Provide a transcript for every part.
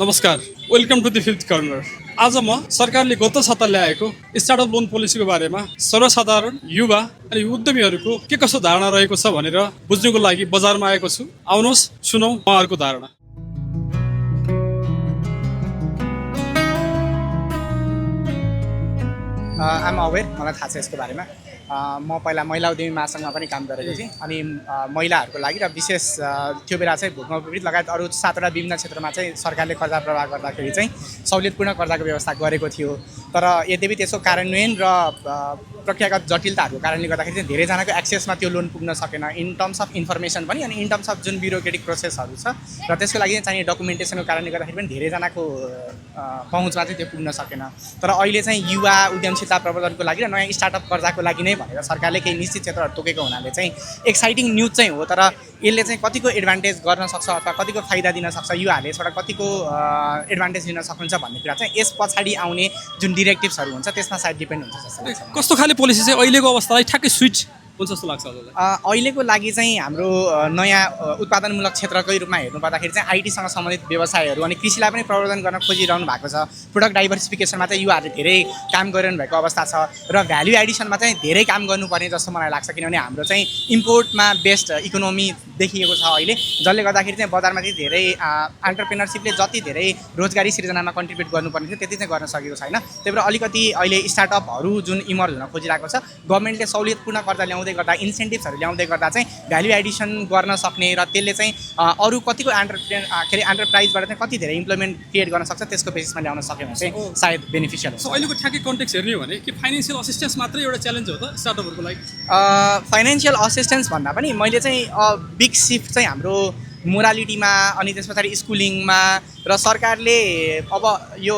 नमस्कार, welcome to the fifth corner. आज म सरकारले गत साता ल्याएको स्टार्टअप लोन पोलिसीको बारेमा सर्वसाधारण युवा अनि उद्यमीहरूको के कसो धारणा रहेको छ भनेर बुझ्नुको लागि बजारमा आएको छु। आउनुहोस् सुनौ उहाँहरूको धारणा। आम अवेर मलाई थाहा छ यसको बारेमा। म पहिला महिला उद्यमी महासङ्घमा पनि काम गरेको थिएँ अनि महिलाहरूको लागि र विशेष त्यो बेला चाहिँ भूकम्प पीडित लगायत अरू 7वटा विभिन्न क्षेत्रमा चाहिँ सरकारले कर्जा प्रवाह गर्दाखेरि चाहिँ सहुलियतपूर्ण कर्जाको व्यवस्था गरेको थियो। तर यद्यपि त्यसको कार्यान्वयन र प्रक्रियागत जटिलताहरूको कारणले गर्दाखेरि चाहिँ धेरैजनाको एक्सेसमा त्यो लोन पुग्न सकेन, इन टर्म्स अफ इन्फर्मेसन पनि अनि इन टर्म्स अफ जुन ब्युरोक्रेटिक प्रोसेसहरू छ र त्यसको लागि चाहिने डकुमेन्टेसनको कारणले गर्दाखेरि पनि धेरैजनाको पहुँचमा चाहिँ त्यो पुग्न सकेन। तर अहिले चाहिँ युवा उद्यमशीलता प्रवर्धनको लागि र नयाँ स्टार्टअप कर्जाको लागि नै भनेर सरकारले केही निश्चित क्षेत्रहरू तोकेको हुनाले चाहिँ एक्साइटिङ न्युज चाहिँ हो। तर यसले चाहिँ कतिको एडभान्टेज गर्न सक्छ अथवा कतिको फाइदा दिन सक्छ, युवाहरूले यसबाट कतिको एडभान्टेज लिन सक्नुहुन्छ भन्ने कुरा चाहिँ यस पछाडि आउने जुन डिरेक्टिभ्सहरू हुन्छ त्यसमा सायद डिपेन्ड हुन्छ जस्तो लाग्छ। कस्तो खाले पोलिसी चाहिँ अहिलेको अवस्थालाई ठ्याक्कै स्विच हुन्छ जस्तो लाग्छ हजुरलाई? अहिलेको लागि चाहिँ हाम्रो नयाँ उत्पादनमूलक क्षेत्रकै रूपमा हेर्नु पर्दाखेरि चाहिँ आइटीसँग सम्बन्धित व्यवसायहरू अनि कृषिलाई पनि प्रवर्धन गर्न खोजिरहनु भएको छ। प्रोडक्ट डाइभर्सिफिकेसनमा चाहिँ युवाहरूले धेरै काम गरिरहनु भएको अवस्था छ र भ्याल्यु एडिसनमा चाहिँ धेरै काम गर्नुपर्ने जस्तो मलाई लाग्छ, किनभने हाम्रो चाहिँ इम्पोर्टमा बेस्ड इकोनोमी देखिएको छ अहिले, जसले गर्दाखेरि चाहिँ बजारमा चाहिँ धेरै एन्टरप्रेनरसिपले जति धेरै रोजगारी सृजनामा कन्ट्रिब्युट गर्नुपर्ने थियो त्यति चाहिँ गर्न सकेको छैन। त्यही भएर अलिकति अहिले स्टार्टअपहरू जुन इमर्ज हुन खोजिरहेको छ, गभर्मेन्टले सहुलियतपूर्ण कर्जा ल्याउँदै गर्दा, इन्सेन्टिभ्सहरू ल्याउँदै गर्दा चाहिँ भ्याल्यु एडिसन गर्न सक्ने र त्यसले चाहिँ अरू कतिको एन्टरप्राइजबाट चाहिँ कति धेरै इम्प्लोइमेन्ट क्रिएट गर्न सक्छ त्यसको बेसिसमा ल्याउन सक्यो भने चाहिँ सायद बेनिफिसियल हुन्छ। अहिलेको ठ्याक्कै कन्टेक्स्ट हेर्ने हो भने कि फाइनेन्सियल असिस्टेन्स मात्रै एउटा च्यालेन्ज हो त स्टार्टअपहरूको लागि? फाइनेन्सियल असिस्टेन्स भन्दा पनि मैले चाहिँ बिग सिफ्ट चाहिँ हाम्रो मोरालिटीमा अनि त्यस पछाडि स्कुलिङमा र सरकारले अब यो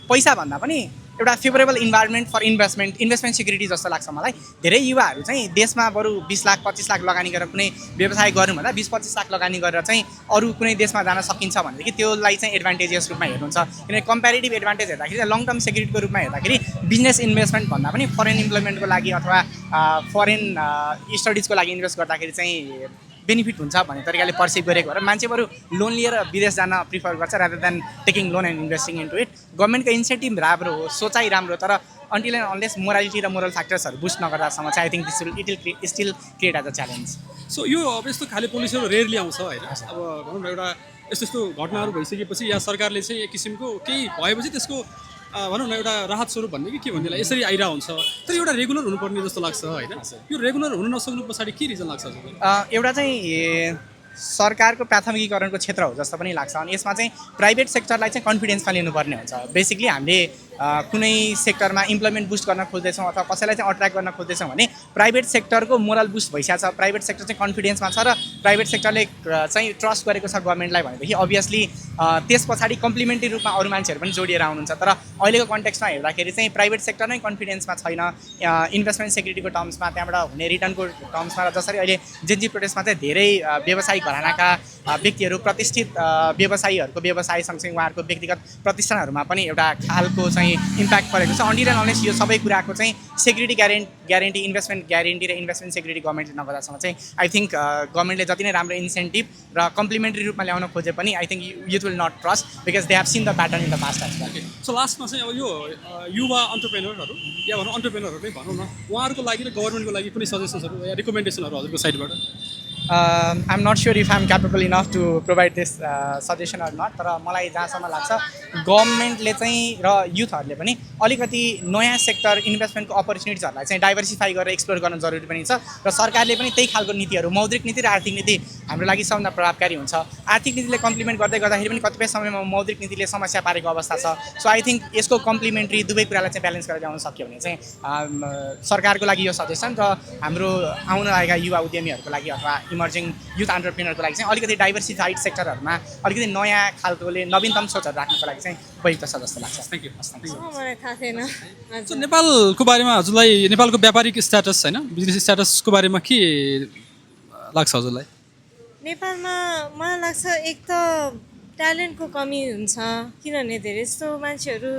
पैसा भन्दा पनि एउटा favourable environment for investment security जस्तो लाग्छ मलाई। धेरै युवाहरू चाहिँ देशमा बरु 20 लाख 25 लाख लगानी गरेर कुनै व्यवसाय गर्नु भन्दा 20-25 लाख लगानी गरेर चाहिँ अरू कुनै देशमा जान सकिन्छ भनेदेखि त्यसलाई चाहिँ एडभान्टेजियस रूपमा हेर्नुहुन्छ। किनभने कम्पेरिटिभ एडभान्टेज हेर्दाखेरि लङ टर्म सेक्युरिटीको रूपमा हेर्दाखेरि बिजनेस इन्भेस्टमेन्ट भन्दा पनि फरेन इम्प्लोइमेन्टको लागि अथवा फरेन स्टडिजको लागि इन्भेस्ट गर्दाखेरि चाहिँ बेनिफिट हुन्छ भन्ने तरिकाले पर्सिभ गरेको भएर मान्छे बरु लोन लिएर विदेश जान प्रिफर गर्छ rather than taking loan and investing into it. गभर्मेन्टको इनिसिएटिभ राम्रो हो, सोचाइ राम्रो, तर अन्टिल एन्ड अनलेस मोरालिटी र मोरल फ्याक्टर्सहरू बुस्ट नगर्दासम्म चाहिँ I think it will still create as a challenge. So यो अब यस्तो खाले पोलिसीहरू रेयरली आउँछ होइन? अब भनौँ न एउटा यस्तो घटनाहरू भइसकेपछि या सरकारले चाहिँ एक किसिमको केही भएपछि त्यसको भनौँ न एउटा राहत स्वरूप भन्ने कि के भन्नेलाई यसरी आइरहेको हुन्छ, तर एउटा रेगुलर हुनुपर्ने जस्तो लाग्छ होइन? यो रेगुलर हुन नसक्नु पछाडि के रिजन लाग्छ? एउटा चाहिँ सरकारको प्राथमिकीकरणको क्षेत्र हो जस्तो पनि लाग्छ अनि यसमा चाहिँ प्राइभेट सेक्टरलाई चाहिँ कन्फिडेन्समा लिनुपर्ने हुन्छ। बेसिकली हामीले कुनै सेक्टरमा इम्प्लोइमेन्ट बुस्ट गर्न खोज्दैछौँ अथवा कसैलाई चाहिँ अट्र्याक्ट गर्न खोज्दैछौँ भने प्राइभेट सेक्टरको मोरल बुस्ट भइसकेको छ, प्राइभेट सेक्टर चाहिँ कन्फिडेन्समा छ र प्राइभेट सेक्टरले चाहिँ ट्रस्ट गरेको छ गभर्मेन्टलाई भनेदेखि अभियसली त्यस पछाडि कम्प्लिमेन्ट्री रूपमा अरू मान्छेहरू पनि जोडिएर आउनुहुन्छ। तर अहिलेको कन्टेक्स्टमा हेर्दाखेरि चाहिँ प्राइभेट सेक्टर नै कन्फिडेन्समा छैन इन्भेस्टमेन्ट सेक्युरिटीको टर्म्समा, त्यहाँबाट हुने रिटर्नको टर्म्समा। र जसरी अहिले जेनजी प्रोटेस्टमा चाहिँ धेरै व्यवसायिक घरानाका व्यक्तिहरू प्रतिष्ठित व्यवसायीहरूको व्यवसाय सँगसँगै उहाँहरूको व्यक्तिगत प्रतिष्ठानहरूमा पनि एउटा खालको चाहिँ इम्प्याक्ट परेको छ। अन्टिल एन्ड अनलेस यो सबै कुराको चाहिँ सेक्युरिटी ग्यारेन्टी इन्भेस्टमेन्ट ग्यारेन्टी र इन्भेस्टमेन्ट सेक्युरिटी गभर्मेन्टले नगर्दासम्म चाहिँ आई थिङ्क गभर्मेन्टले जति नै राम्रो इन्सेन्टिभ र कम्प्लिमेन्ट्री रूपमा ल्याउन खोजे पनि I think youth will not trust because they have seen the pattern in the past as well. So लास्टमा चाहिँ अब यो युवा अन्टरप्रेनरहरू या भनौँ अन्टरप्रेनरहरू नै भनौँ न, उहाँहरूको लागि र गभर्मेन्टको लागि कुनै सजेसन्सहरू या रिकमेन्डेसनहरू हजुरको साइडबाट? I'm not sure if I'm capable enough to provide this suggestion or not, तर मलाई जहाँसम्म लाग्छ गभर्मेन्टले चाहिँ र युथहरूले पनि अलिकति नयाँ सेक्टर इन्भेस्टमेन्टको अपर्च्युनिटिजहरूलाई चाहिँ डाइभर्सिफाई गरेर एक्सप्लोर गर्न जरुरी पनि छ र सरकारले पनि त्यही खालको नीतिहरू मौद्रिक नीति र आर्थिक नीति हाम्रो लागि सबभन्दा प्रभावकारी हुन्छ। आर्थिक नीतिले कम्प्लिमेन्ट गर्दै गर्दाखेरि पनि कतिपय समयमा मौद्रिक नीतिले समस्या पारेको अवस्था छ। सो आई थिङ्क यसको कम्प्लिमेन्ट्री दुवै कुरालाई चाहिँ ब्यालेन्स गरेर ल्याउन सक्यो भने चाहिँ सरकारको लागि यो सजेसन र हाम्रो आउन लागेका युवा उद्यमीहरूको लागि अथवा इमर्जिङ युथ एन्टरप्रेनरको लागि चाहिँ अलिकति डाइभर्सिफाइड सेक्टरमा अलिकति नयाँ खालकोले नवीनतम सोचहरू राख्नको लागि चाहिँ उपयुक्त छ जस्तो लाग्छ। Thank you. मलाई थाहा छैन। सो नेपालको बारेमा हजुरलाई नेपालको व्यापारिक स्ट्याटस होइन बिजनेस स्ट्याटसको बारेमा के लाग्छ हजुरलाई? नेपालमा मलाई लाग्छ एक त ट्यालेन्टको कमी हुन्छ, किनभने धेरै जस्तो मान्छेहरू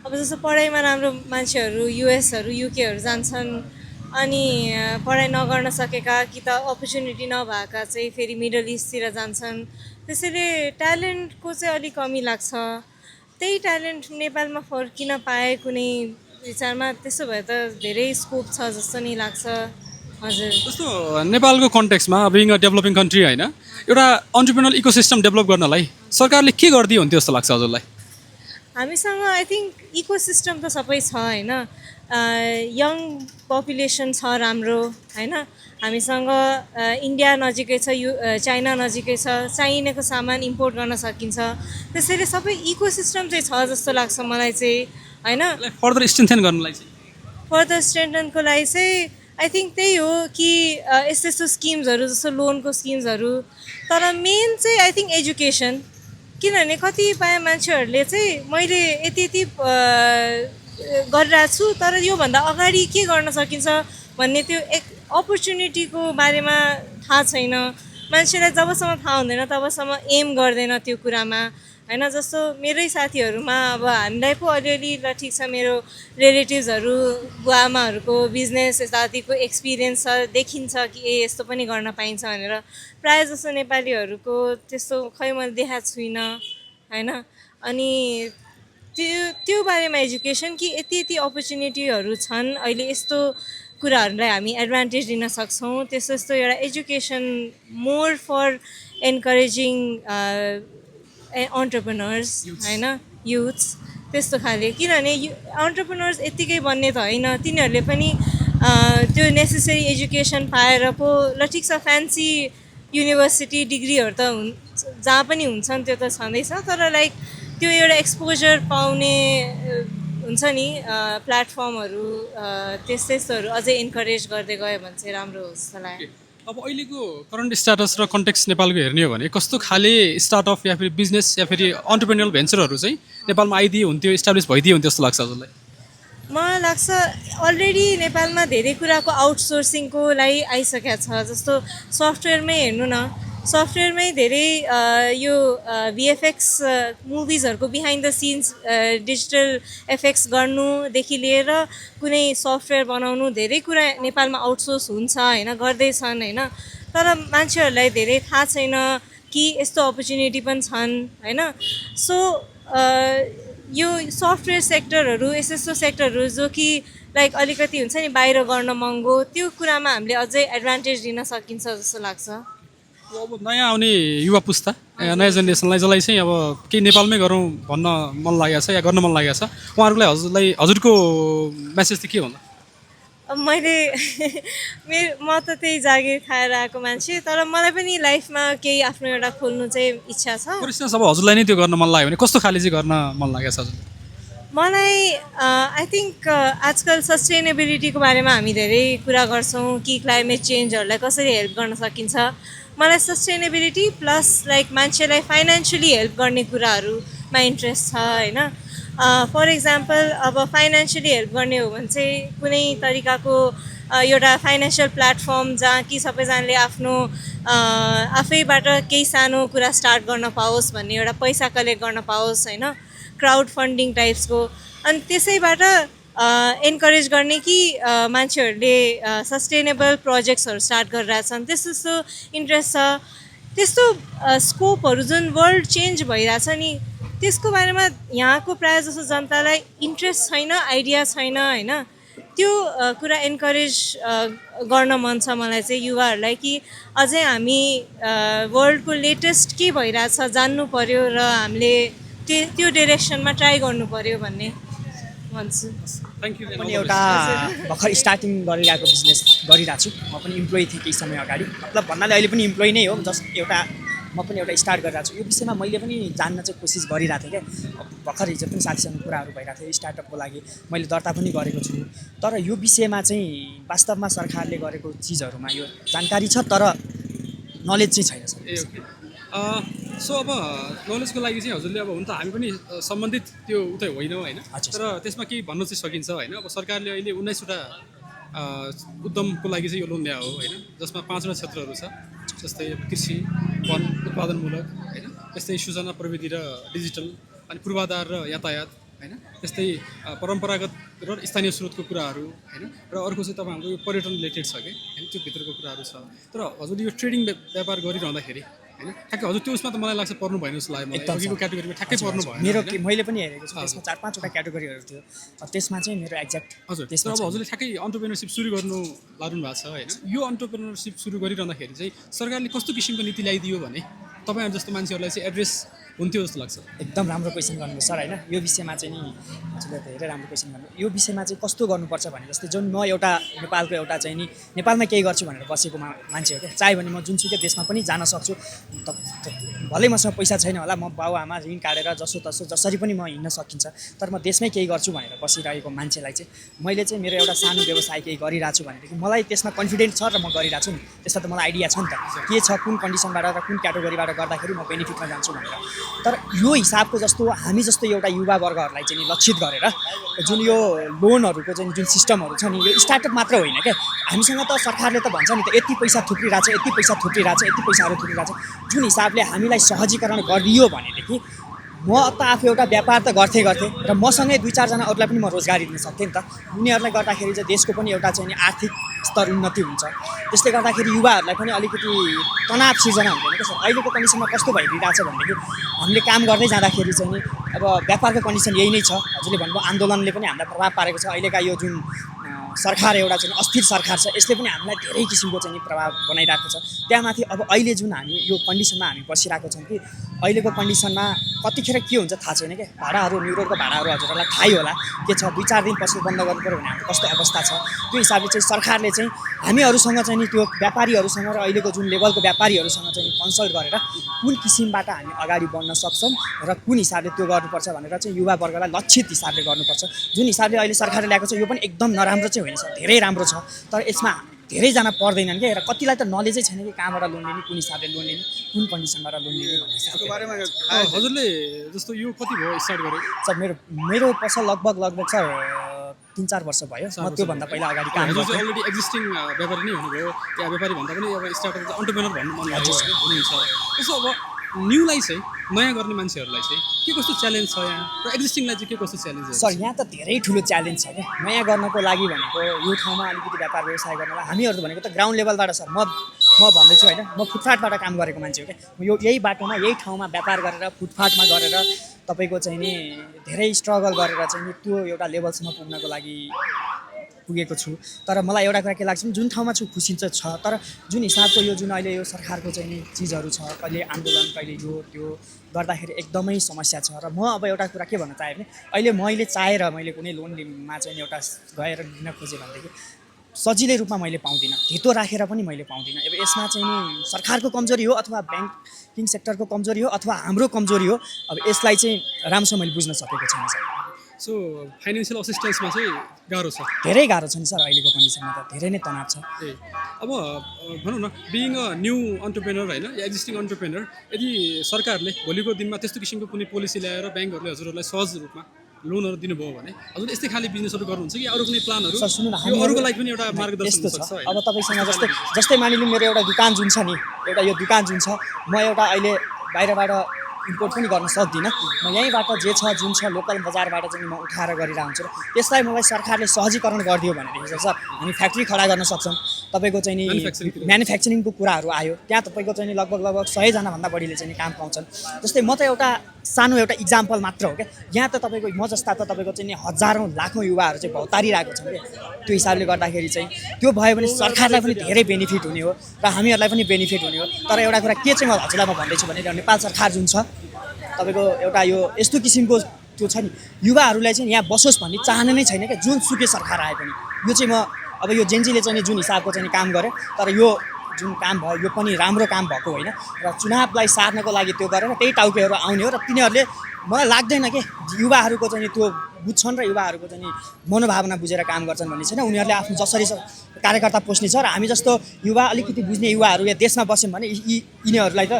अब जस्तो पढाइमा राम्रो मान्छेहरू युएसहरू युकेहरू जान्छन् अनि पढाइ नगर्न सकेका कि त अपर्च्युनिटी नभएका चाहिँ फेरि मिडल इस्टतिर जान्छन्। त्यसैले ट्यालेन्टको चाहिँ अलिक कमी लाग्छ। त्यही ट्यालेन्ट नेपालमा फर्किन पाए कुनै विचारमा त्यसो भए त धेरै स्कोप छ जस्तो नि लाग्छ। हजुर। जस्तो नेपालको कन्टेक्समा बिङ अ डेभलपिङ कन्ट्री होइन, एउटा अन्टरप्रेनर इकोसिस्टम डेभलप गर्नलाई सरकारले के गरिदियो हुन्थ्यो जस्तो लाग्छ हजुरलाई? हामीसँग आई थिङ्क इकोसिस्टम त सबै छ होइन। यङ पपुलेसन छ राम्रो होइन। हामीसँग इन्डिया नजिकै छ, चाइना नजिकै छ, चाहिनेको सामान इम्पोर्ट गर्न सकिन्छ। त्यसैले सबै इकोसिस्टम चाहिँ छ जस्तो लाग्छ मलाई चाहिँ होइन। फर्दर स्ट्रेन्थेन गर्नलाई चाहिँ फर्दर स्ट्रेन्थनको लागि चाहिँ आई थिङ्क त्यही हो कि यस्तो यस्तो स्किम्सहरू जस्तो लोनको स्किम्सहरू, तर मेन चाहिँ आई थिङ्क एजुकेसन। किनभने कतिपय मान्छेहरूले चाहिँ मैले यति यति गरिरहेको छु तर योभन्दा अगाडि के गर्न सकिन्छ भन्ने त्यो एक अपर्च्युनिटीको बारेमा थाहा छैन। मान्छेलाई जबसम्म थाहा हुँदैन तबसम्म एम गर्दैन त्यो कुरामा होइन। जस्तो मेरै साथीहरूमा अब हामीलाई पो अलिअलि ल ठिक छ, मेरो रिलेटिभ्सहरू बुवाआमाहरूको बिजनेस यतातिको एक्सपिरियन्स छ, देखिन्छ कि यस्तो पनि गर्न पाइन्छ भनेर। प्रायः जस्तो नेपालीहरूको त्यस्तो खै मैले देखाएको छुइनँ होइन। अनि त्यो बारेमा एजुकेसन कि यति यति अपर्च्युनिटीहरू छन् अहिले, यस्तो कुराहरूलाई हामी एडभान्टेज लिन सक्छौँ। त्यस्तो यस्तो एउटा एजुकेसन मोर फर एन्करेजिङ एन्टरप्रेनर्स होइन, युथ्स त्यस्तो खाले। किनभने एन्टरप्रेनर्स यत्तिकै बन्ने त होइन, तिनीहरूले पनि त्यो नेसेसरी एजुकेसन पाएर पो ल ठिक छ, फ्यान्सी युनिभर्सिटी डिग्रीहरू त जहाँ पनि हुन्छन् त्यो त छँदैछ, तर लाइक त्यो एउटा एक्सपोजर पाउने हुन्छ नि प्लेटफर्महरू, त्यस्तोहरू अझै इन्करेज गर्दै गयो भने चाहिँ राम्रो होस् जस्तो लाग्यो। अब अहिलेको करन्ट स्टाटस र कन्टेक्स्ट नेपालको हेर्ने हो भने कस्तो खाले स्टार्टअप या फेरि बिजनेस या फेरि अन्टरप्रेन्योरल भेन्चरहरू चाहिँ नेपालमा आइदिए हुन्थ्यो, इस्टाब्लिस भइदिए हुन्थ्यो जस्तो लाग्छ हजुरलाई? मलाई लाग्छ अलरेडी नेपालमा धेरै कुराको आउटसोर्सिङको लागि आइसकेको छ। जस्तो सफ्टवेयरमै हेर्नु न, सफ्टवेयरमै धेरै यो भिएफएक्स मुभिजहरूको behind the scenes digital effects गर्नुदेखि लिएर कुनै सफ्टवेयर बनाउनु धेरै कुरा नेपालमा आउटसोर्स हुन्छ होइन, गर्दैछन् होइन। तर मान्छेहरूलाई धेरै थाहा छैन कि यस्तो अपर्च्युनिटी पनि छन् होइन। सो यो सफ्टवेयर सेक्टरहरू यस्तो यस्तो सेक्टरहरू जो कि लाइक अलिकति हुन्छ नि बाहिर गर्न महँगो, त्यो कुरामा हामीले अझै एडभान्टेज लिन सकिन्छ जस्तो लाग्छ। अब नयाँ आउने युवा पुस्ता, नयाँ जेनेरेसनलाई जसलाई चाहिँ अब केही नेपालमै गरौँ भन्न मन लागेको छ या गर्न मन लागेको छ, उहाँहरूलाई हजुरको मेसेज चाहिँ के भन्नु? अब मैले म त त्यही जागिर खाएर आएको मान्छे, तर मलाई पनि लाइफमा केही आफ्नो एउटा खोल्नु चाहिँ इच्छा छ। अब हजुरलाई नै त्यो गर्न मन लाग्यो भने कस्तो खाले चाहिँ गर्न मन लागेको छ हजुर? मलाई आई थिङ्क आजकल सस्टेनेबिलिटीको बारेमा हामी धेरै कुरा गर्छौँ कि क्लाइमेट चेन्जहरूलाई कसरी हेल्प गर्न सकिन्छ। मलाई सस्टेनेबिलिटी प्लस लाइक मान्छेलाई फाइनेन्सियली हेल्प गर्ने कुराहरूमा इन्ट्रेस्ट छ होइन। फर इक्जाम्पल अब फाइनेन्सियली हेल्प गर्ने हो भने चाहिँ कुनै तरिकाको एउटा फाइनेन्सियल प्लेटफर्म जहाँ कि सबैजनाले आफ्नो आफैबाट केही सानो कुरा स्टार्ट गर्न पाओस् भन्ने, एउटा पैसा कलेक्ट गर्न पाओस् होइन, क्राउड फन्डिङ टाइप्सको। अनि त्यसैबाट एन्करेज गर्ने कि मान्छेहरूले सस्टेनेबल प्रोजेक्ट्सहरू स्टार्ट गरिरहेछन्, त्यस्तो त्यस्तो इन्ट्रेस्ट छ। त्यस्तो स्कोपहरू जुन वर्ल्ड चेन्ज भइरहेछ नि त्यसको बारेमा यहाँको प्रायः जस्तो जनतालाई इन्ट्रेस्ट छैन, आइडिया छैन होइन। त्यो कुरा एन्करेज गर्न मन छ मलाई चाहिँ युवाहरूलाई कि अझै हामी वर्ल्डको लेटेस्ट के भइरहेछ जान्नु पऱ्यो र हामीले त्यो डिरेक्सनमा ट्राई गर्नु पऱ्यो भन्ने भन्छु। पनि एउटा भर्खर स्टार्टिङ गरिरहेको बिजनेस गरिरहेको छु। म पनि इम्प्लोइ थिएँ केही समय अगाडि, मतलब भन्नाले अहिले पनि इम्प्लोइ नै हो, जस्ट म पनि एउटा स्टार्ट गरिरहेको छु। यो विषयमा मैले पनि जान्न चाहिँ कोसिस गरिरहेको थिएँ क्या। भर्खर हिजो पनि साथीसँग कुराहरू भइरहेको थियो, स्टार्टअपको लागि मैले दर्ता पनि गरेको छु। तर यो विषयमा चाहिँ वास्तवमा सरकारले गरेको चिजहरूमा यो जानकारी छ तर नलेज चाहिँ छैन सर। सो अब नलेजको लागि चाहिँ हजुरले अब हुन त हामी पनि सम्बन्धित त्यो उतै होइनौँ होइन, तर त्यसमा केही भन्न चाहिँ सकिन्छ होइन। अब सरकारले अहिले 19वटा उद्यमको लागि चाहिँ यो लोन ल्यायो हो होइन, जसमा 5वटा क्षेत्रहरू छ, जस्तै कृषि, वन, उत्पादनमूलक होइन, त्यस्तै सूचना प्रविधि र डिजिटल, अनि पूर्वाधार र यातायात होइन, त्यस्तै परम्परागत र स्थानीय स्रोतको कुराहरू होइन, र अर्को चाहिँ तपाईँहरूको यो पर्यटन रिलेटेड छ कि होइन, त्यो भित्रको कुराहरू छ। तर हजुरले यो ट्रेडिङ व्यापार गरिरहँदाखेरि होइन ठ्याक्कै हजुर त्यो उसमा त मलाई लाग्छ पर्नु भएन जस्तो लाग्यो मलाई एकदम अघिको क्याटेगोरीमा ठ्याक्कै पर्नु भएन मेरो होइन? मैले पनि हेरेको छु त्यसमा 4-5 वटा क्याटेगोरीहरू थियो त्यसमा चाहिँ मेरो एक्ज्याक्ट हजुर तर त्यसमा अब हजुरले ठ्याक्कै अन्टरप्रेनरसिप सुरु गर्नु लाग्नु भएको छ होइन यो अन्टरप्रेनरसिप सुरु गरिरहँदाखेरि चाहिँ सरकारले कस्तो किसिमको नीति ल्याइदियो भने तपाईँहरू जस्तो मान्छेहरूलाई चाहिँ एड्रेस हुन्थ्यो जस्तो लाग्छ एकदम राम्रो क्वेसन गर्नुभयो सर होइन यो विषयमा चाहिँ नि हजुरले धेरै राम्रो क्वेसन गर्नु यो विषयमा चाहिँ कस्तो गर्नुपर्छ भने जस्तै जुन म एउटा नेपालको एउटा चाहिँ नि नेपालमा केही गर्छु भनेर बसेको मान्छे हो क्या चाहे भने म जुनसुकै देशमा पनि जान सक्छु भलै मसँग पैसा छैन होला म बाउ आमा ऋण काटेर जसो जसरी पनि म हिँड्न सकिन्छ तर म देशमै केही गर्छु भनेर बसिरहेको मान्छेलाई चाहिँ मैले चाहिँ मेरो एउटा सानो व्यवसाय केही गरिरहेको छु भनेदेखि मलाई त्यसमा कन्फिडेन्ट छ र म गरिरहेको छु नि त्यसमा त मलाई आइडिया छ नि त के छ कुन कन्डिसनबाट र कुन क्याटेगोरीबाट गर्दाखेरि म बेनिफिटमा जान्छु भनेर तर यो हिसाबको जस्तो हामी जस्तो एउटा युवा वर्गहरूलाई चाहिँ नि लक्षित गरेर जुन यो लोनहरूको चाहिँ जुन सिस्टमहरू छ नि यो स्टार्टअप मात्र होइन क्या हामीसँग त सरकारले त भन्छ नि त यति पैसा थुप्रिरहेछ यति पैसा थुप्रिरहेछ यति पैसाहरू थुप्रिरहेछ जुन हिसाबले हामीलाई सहजीकरण गरियो भनेदेखि म त आफू एउटा व्यापार त गर्थेँ र मसँगै 2-4 जना अरूलाई पनि म रोजगारी दिन सक्थेँ नि त उनीहरूलाई गर्दाखेरि चाहिँ देशको पनि एउटा चाहिँ आर्थिक स्तर उन्नति हुन्छ त्यसले गर्दाखेरि युवाहरूलाई पनि अलिकति तनाव सिर्जना हुँदैन क्या सर अहिलेको कन्डिसनमा कस्तो भइदिइरहेछ भनेदेखि हामीले काम गर्दै जाँदाखेरि चाहिँ नि अब व्यापारको कन्डिसन यही नै छ हजुरले भन्नुभयो आन्दोलनले पनि हामीलाई प्रभाव पारेको छ अहिलेका यो जुन सरकार एउटा चाहिँ अस्थिर सरकार छ यसले पनि हामीलाई धेरै किसिमको चाहिँ नि प्रभाव बनाइरहेको छ त्यहाँमाथि अब अहिले जुन हामी यो कन्डिसनमा हामी बसिरहेको छौँ कि अहिलेको कन्डिसनमा कतिखेर के हुन्छ थाहा छैन क्या भाडाहरू न्यु रोडको भाडाहरू हजुरहरूलाई थाहै होला के छ 2-4 दिन पछि बन्द गर्नु पऱ्यो भने हाम्रो कस्तो अवस्था छ त्यो हिसाबले चाहिँ सरकारले चाहिँ हामीहरूसँग चाहिँ नि त्यो व्यापारीहरूसँग र अहिलेको जुन लेभलको व्यापारीहरूसँग चाहिँ कन्सल्ट गरेर कुन किसिमबाट हामी अगाडि बढ्न सक्छौँ र कुन हिसाबले त्यो गर्नुपर्छ भनेर चाहिँ युवा वर्गलाई लक्षित हिसाबले गर्नुपर्छ जुन हिसाबले अहिले सरकारले ल्याएको छ यो पनि एकदम नराम्रो चाहिँ होइन सर धेरै राम्रो छ तर यसमा धेरैजना पढ्दैनन् क्या र कतिलाई त नलेजै छैन कि कहाँबाट लोन लिने कुन हिसाबले लोन लिने कुन कन्डिसनबाट लोन लिने भन्ने बारेमा हजुरले जस्तो यो कति भयो स्टार्ट गरेको सर मेरो पसल लगभग सर 3-4 वर्ष भयो म त्योभन्दा पहिला अगाडि काम हजुर गर्थेँ चाहिँ अलरेडी एक्जिस्टिङ व्यापारी नै हुनुभयो या व्यापारी भन्दा पनि अब स्टार्टअप अन्टरप्रेनर भन्नु मन लाग्यो हुनुहुन्छ त्यसो अब न्यूलाई चाहिँ नयाँ गर्ने मान्छेहरूलाई चाहिँ के कस्तो च्यालेन्ज छ यहाँ र एक्जिस्टिङलाई चाहिँ के कस्तो च्यालेन्ज सर यहाँ त धेरै ठुलो च्यालेन्ज छ क्या नयाँ गर्नको लागि भनेको यो ठाउँमा अलिकति व्यापार व्यवसाय गर्नलाई हामीहरू भनेको त ग्राउन्ड लेभलबाट सर म भन्दैछु होइन म फुटपाथबाट काम गरेको मान्छे हो क्या यो यही बाटोमा यही ठाउँमा व्यापार गरेर फुटपाथमा गरेर तपाईँको चाहिँ नि धेरै स्ट्रगल गरेर चाहिँ नि त्यो एउटा लेभलसम्म पुग्नको लागि पुगेको छु तर मलाई एउटा कुरा के लाग्छ जुन ठाउँमा छु खुसी चाहिँ छ तर जुन हिसाबको यो जुन अहिले यो सरकारको चाहिँ नि चिजहरू छ कहिले आन्दोलन कहिले यो त्यो गर्दाखेरि एकदमै समस्या छ र म अब एउटा कुरा के भन्न चाहेँ भने अहिले मैले चाहेर मैले कुनै लोन लिनमा चाहिँ एउटा गएर लिन खोजेँ भनेदेखि सजिलै रूपमा मैले पाउँदिनँ धितो राखेर पनि मैले पाउँदिनँ अब यसमा चाहिँ नि सरकारको कमजोरी हो अथवा ब्याङ्किङ सेक्टरको कमजोरी हो अथवा हाम्रो कमजोरी हो अब यसलाई चाहिँ राम्रोसँग मैले बुझ्न सकेको छैन सर सो फाइनेन्सियल असिस्टेन्समा चाहिँ गाह्रो छ धेरै गाह्रो छ नि सर अहिलेको कन्डिसनमा त धेरै नै तनाव छ ए अब भनौँ न बिइङ अ न्यू अन्टरप्रेनर होइन या एक्जिस्टिङ अन्टरप्रेनर यदि सरकारले भोलिको दिनमा त्यस्तो किसिमको कुनै पोलिसी ल्याएर ब्याङ्कहरूले हजुरहरूलाई सहज रूपमा लोनहरू दिनुभयो भने हजुर यस्तै खाले बिजनेसहरू गर्नुहुन्छ कि अरू कुनै प्लानहरू सर सुन्नु न यो अरूको लागि पनि एउटा मार्गदर्शन यस्तो हुन सक्छ छ अब तपाईँसँग जस्तै मानिलिउँ मेरो एउटा दुकान जुन छ नि एउटा यो दुकान जुन छ म एउटा अहिले बाहिरबाट इम्पोर्ट पनि गर्न सक्दिनँ म यहीँबाट जे छ जुन छ लोकल बजारबाट चाहिँ म उठाएर गरिरहेको हुन्छु र त्यसलाई मलाई सरकारले सहजीकरण गरिदियो भनेदेखि सर हामी फ्याक्ट्री खडा गर्न सक्छौँ तपाईँको चाहिँ नि म्यानुफ्याक्चरिङको कुराहरू आयो त्यहाँ तपाईँको चाहिँ लगभग 100जनाभन्दा बढीले चाहिँ काम पाउँछन् जस्तै म त एउटा सानो एउटा इक्जाम्पल मात्र हो क्या यहाँ त तपाईँको म जस्ता त तपाईँको चाहिँ हजारौँ लाखौँ युवाहरू चाहिँ भौतारिरहेको छन् क्या त्यो हिसाबले गर्दाखेरि चाहिँ त्यो भयो भने सरकारलाई पनि धेरै बेनिफिट हुने हो र हामीहरूलाई पनि बेनिफिट हुने हो तर एउटा कुरा के चाहिँ म हजुरलाई म भन्दैछु भने नेपाल सरकार जुन छ तपाईँको एउटा यो यस्तो किसिमको त्यो छ नि युवाहरूलाई चाहिँ यहाँ बसोस् भन्ने चाहना नै छैन क्या जुनसुकै सरकार आए पनि यो चाहिँ म अब यो जेनजीले चाहिँ जुन हिसाबको चाहिँ काम गरे तर यो जुन काम भयो यो पनि राम्रो काम भएको होइन र चुनावलाई सार्नको लागि त्यो गरेर त्यही टाउकेहरू आउने हो र तिनीहरूले मलाई लाग्दैन कि युवाहरूको चाहिँ त्यो बुझ्छन् र युवाहरूको चाहिँ मनोभावना बुझेर काम गर्छन् भन्ने छैन उनीहरूले आफ्नो जसरी कार्यकर्ता पोस्ने छ र हामी जस्तो युवा अलिकति बुझ्ने युवाहरू यहाँ देशमा बस्यौँ भने यिनीहरूलाई त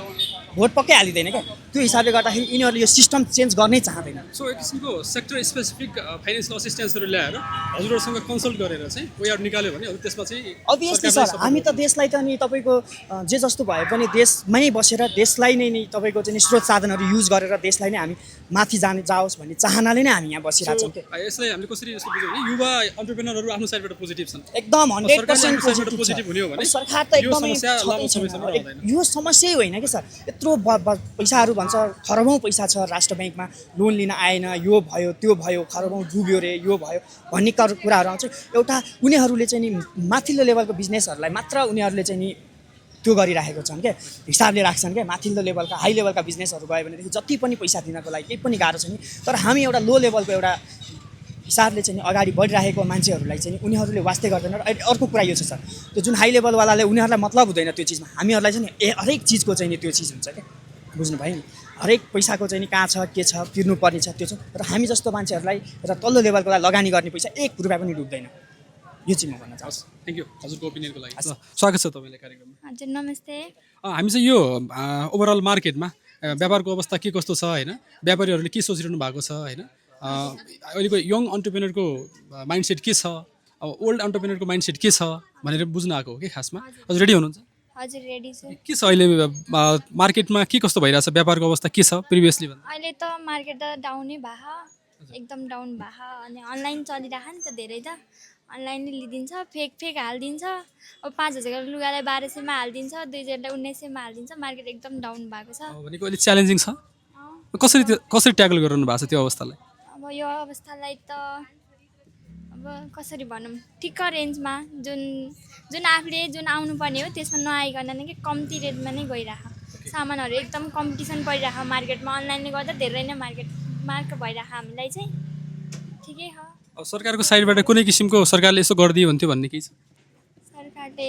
भोट पक्कै हालिँदैन क्या त्यो हिसाबले गर्दाखेरि यिनीहरूले यो सिस्टम चेन्ज गर्नै चाहँदैन। सो एक किसिमको सेक्टर स्पेसिफिक फाइनेन्सियल असिस्टेन्सहरू ल्याएर हजुरहरूसँग कन्सल्ट गरेर चाहिँ वेआर निकाल्यो भने त्यसमा चाहिँ अभियसली सर, हामी त देशलाई त नि तपाईँको जे जस्तो भए पनि देशमै बसेर देशलाई नै तपाईँको चाहिँ स्रोत साधनहरू युज गरेर देशलाई नै हामी माथि जाओस् भन्ने चाहनाले नै हामी यहाँ बसिरहेछौँ। यसलाई हामीले कसरी यस्तो बुझ्यौँ भने युवा एन्टरप्रेनरहरू आफ्नो साइडबाट पोजिटिभ छन् एकदम 100% सरकारबाट पोजिटिभ हुने हो भने सरकार त यो एकदमै समस्या लामो छँदै छैन। समयसम्म रहँदैन। यो समस्यै होइन कि सर, यत्रो पैसाहरू भन्छ खरबौँ पैसा छ राष्ट्र ब्याङ्कमा, लोन लिन आएन, यो भयो त्यो भयो, खरबौँ डुब्यो रे, यो भयो भन्ने कुराहरू आउँछ। एउटा उनीहरूले चाहिँ नि माथिल्लो लेभलको बिजनेसहरूलाई मात्र उनीहरूले चाहिँ नि त्यो गरिराखेको छन् क्या, हिसाबले राख्छन् क्या। माथिल्लो लेभलका हाई लेभलका बिजनेसहरू गयो भनेदेखि जति पनि पैसा दिनको लागि केही पनि गाह्रो छैन। तर हामी एउटा लो लेभलको एउटा हिसाबले चाहिँ अगाडि बढिरहेको मान्छेहरूलाई चाहिँ उनीहरूले वास्ते गर्दैन। र अर्को कुरा यो छ सर, त्यो जुन हाई लेभलवालाले उनीहरूलाई मतलब हुँदैन त्यो चिजमा, हामीहरूलाई चाहिँ हरेक चिजको चाहिँ नि त्यो चिज हुन्छ क्या, बुझ्नुभयो नि। हरेक पैसाको चाहिँ नि कहाँ छ, के छ, तिर्नुपर्ने छ, त्यो छ। र हामी जस्तो मान्छेहरूलाई र तल्लो लेभलकोलाई लगानी गर्ने पैसा 1 रुपियाँ पनि डुब्दैन। यो चाहिँ म भन्न चाहन्छु। थ्याङ्क यू हजुरको ओपिनियनको लागि। स्वागत छ तपाईँलाई कार्यक्रममा। हजुर नमस्ते। हामी चाहिँ यो ओभरअल मार्केटमा व्यापारको अवस्था के कस्तो छ होइन, व्यापारीहरूले के सोचिरहनु भएको छ होइन, अहिलेको यङ अन्टरप्रेनरको माइन्डसेट के छ, अब ओल्ड अन्टरप्रेनरको माइन्डसेट के छ भनेर बुझ्न आएको हो कि खासमा। हजुर रेडी हुनुहुन्छ? हजुर रेडी छु। के छ अहिले मार्केटमा के कस्तो भइरहेछ, व्यापारको अवस्था के छ प्रिभियसली भन्दा? अहिले त मार्केट त डाउनै भयो, एकदम डाउन भयो। अनि अनलाइन चलिरहेको नि त धेरै, त अनलाइनै लिइदिन्छ, फेक हालिदिन्छ। अब 5,000को लुगालाई 1,200मा हालिदिन्छ, 2,000लाई 1,900मा हालिदिन्छ। मार्केट एकदम डाउन भएको छ। भनेको अहिले च्यालेन्जिङ छ। कसरी ट्याकल गरिरहनु भएको छ त्यो अवस्थालाई? अब यो अवस्थालाई त अब कसरी भनौँ, ठिक्क रेन्जमा जुन आफूले जुन आउनुपर्ने हो त्यसमा नआइकन नै कि कम्ती रेटमा नै गइरहेको। सामानहरू एकदम कम्पिटिसन परिरहेको मार्केटमा, अनलाइनले गर्दा धेरै नै मार्क भइरहेको। हामीलाई चाहिँ ठिकै हो। अब सरकारको साइडबाट कुनै किसिमको सरकारले यसो गरिदियो हुन्थ्यो भन्ने केही छ? सरकारले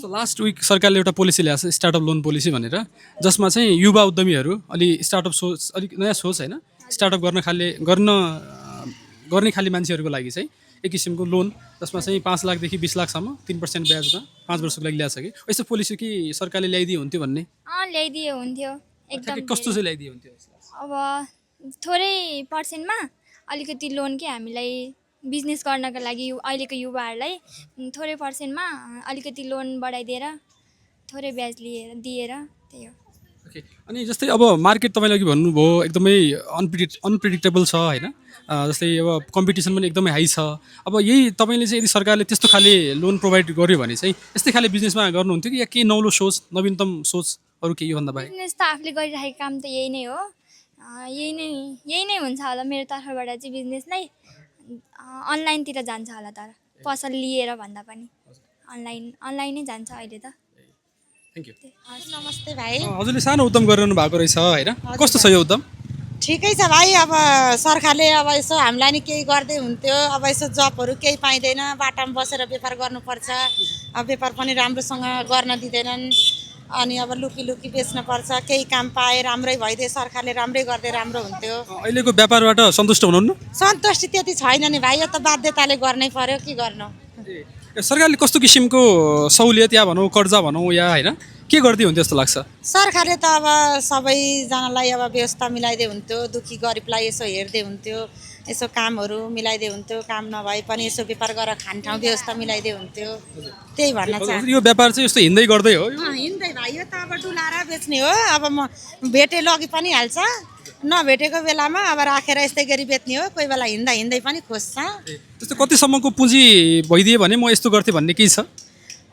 लास्ट विक सरकारले एउटा पोलिसी ल्याएको छ, स्टार्टअप लोन पोलिसी भनेर, जसमा चाहिँ युवा उद्यमीहरू अलि स्टार्टअप सोच, अलिक नयाँ सोच होइन, स्टार्टअप गर्ने खाली मान्छेहरूको लागि चाहिँ एक किसिमको लोन, जसमा चाहिँ 5 लाखदेखि 20 लाखसम्म 3% ब्याजमा 5 वर्षको लागि ल्याएको छ कि यस्तो पोलिसी कि सरकारले ल्याइदियो हुन्थ्यो भन्ने? ल्याइदियो हुन्थ्यो एकदम। कस्तो चाहिँ ल्याइदियो हुन्थ्यो? अब थोरै पर्सेन्टमा अलिकति लोन के हामीलाई बिजनेस गर्नको लागि अहिलेको युवाहरूलाई थोरै पर्सेन्टमा अलिकति लोन बढाइदिएर थोरै ब्याज दिएर त्यही हो। ओके, अनि जस्तै अब मार्केट तपाईँले अघि भन्नुभयो एकदमै अनप्रिडिक्टेबल छ होइन, जस्तै अब कम्पिटिसन पनि एकदमै हाई छ। अब यही तपाईँले चाहिँ यदि सरकारले त्यस्तो खाले लोन प्रोभाइड गर्यो भने चाहिँ यस्तै खाले बिजनेसमा गर्नुहुन्थ्यो कि या केही नौलो सोच, नवीनतम सोच अरू केही योभन्दा बाहेक? बिजनेस त आफूले गरिरहेको काम त यही नै हो, यही नै हुन्छ होला मेरो तर्फबाट चाहिँ। बिजनेस नै अनलाइनतिर जान्छ होला, तर पसल लिएर भन्दा पनि अनलाइनै जान्छ अहिले त। Thank you. नमस्ते भाइ। हजुरले सानो उद्यम गरिरहनु भएको रहेछ होइन, कस्तो छ यो उद्यम? ठिकै छ भाइ। अब सरकारले अब यसो हामीलाई नि केही गर्दै हुन्थ्यो। अब यसो जबहरू केही पाइँदैन, बाटामा बसेर व्यापार गर्नुपर्छ। अब व्यापार पनि राम्रोसँग गर्न दिँदैनन्, अनि अब लुकी बेच्नुपर्छ। केही काम पाए राम्रै भइदिए, सरकारले राम्रै गर्दै राम्रो हुन्थ्यो। अहिलेको व्यापारबाट सन्तुष्ट हुनुहुन्न? सन्तुष्टि त्यति छैन नि भाइ, यो त बाध्यताले गर्नै पर्यो, के गर्नु। सरकारले कस्तो किसिमको सहुलियत या भनौँ कर्जा भनौँ या होइन के गरिदियो हुन्थ्यो जस्तो लाग्छ? सरकारले त अब सबैजनालाई अब व्यवस्था मिलाइदिए हुन्थ्यो, दुखी गरिबलाई यसो हेर्दै हुन्थ्यो, यसो कामहरू मिलाइदिए हुन्थ्यो। काम नभए पनि यसो व्यापार गरेर खाने ठाउँ व्यवस्था मिलाइदिए हुन्थ्यो, त्यही भन्न चाहन्छु। यो व्यापार चाहिँ यस्तो हिँड्दै गर्दै हो? हिँड्दै भाइ, यो त अब डुलाएर बेच्ने हो। अब म भेटे लगी पनि हाल्छ, नभेटेको बेलामा अब राखेर यस्तै गरी बेच्ने हो। कोही बेला हिँड्दै पनि खोज्छ। त्यस्तो कतिसम्मको पुँजी भइदियो भने म यस्तो गर्थेँ भन्ने केही छ?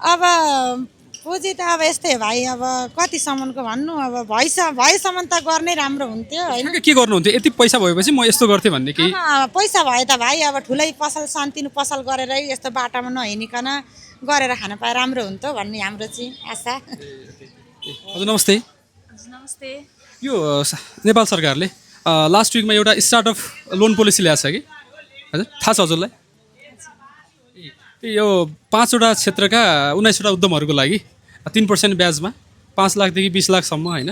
अब पुँजी त अब यस्तै भाइ, अब कतिसम्मको भन्नु, अब भएसम्म त गर्नै राम्रो हुन्थ्यो होइन। के गर्नुहुन्थ्यो यति पैसा भएपछि म यस्तो गर्थेँ भन्ने केही? पैसा भए त भाइ अब ठुलै पसल, सानतिनो पसल गरेरै यस्तो बाटामा नहिँडिकन गरेर खान पाए राम्रो हुन्थ्यो भन्ने हाम्रो चाहिँ आशा। हजुर नमस्ते। नमस्ते। यो नेपाल सरकारले लास्ट विकमा एउटा स्टार्टअप लोन पोलिसी ल्याएको छ कि हजुर, थाहा छ हजुरलाई? यो 5वटा क्षेत्रका 19वटा उद्यमहरूको लागि 3% ब्याजमा 5 लाखदेखि 20 लाखसम्म होइन,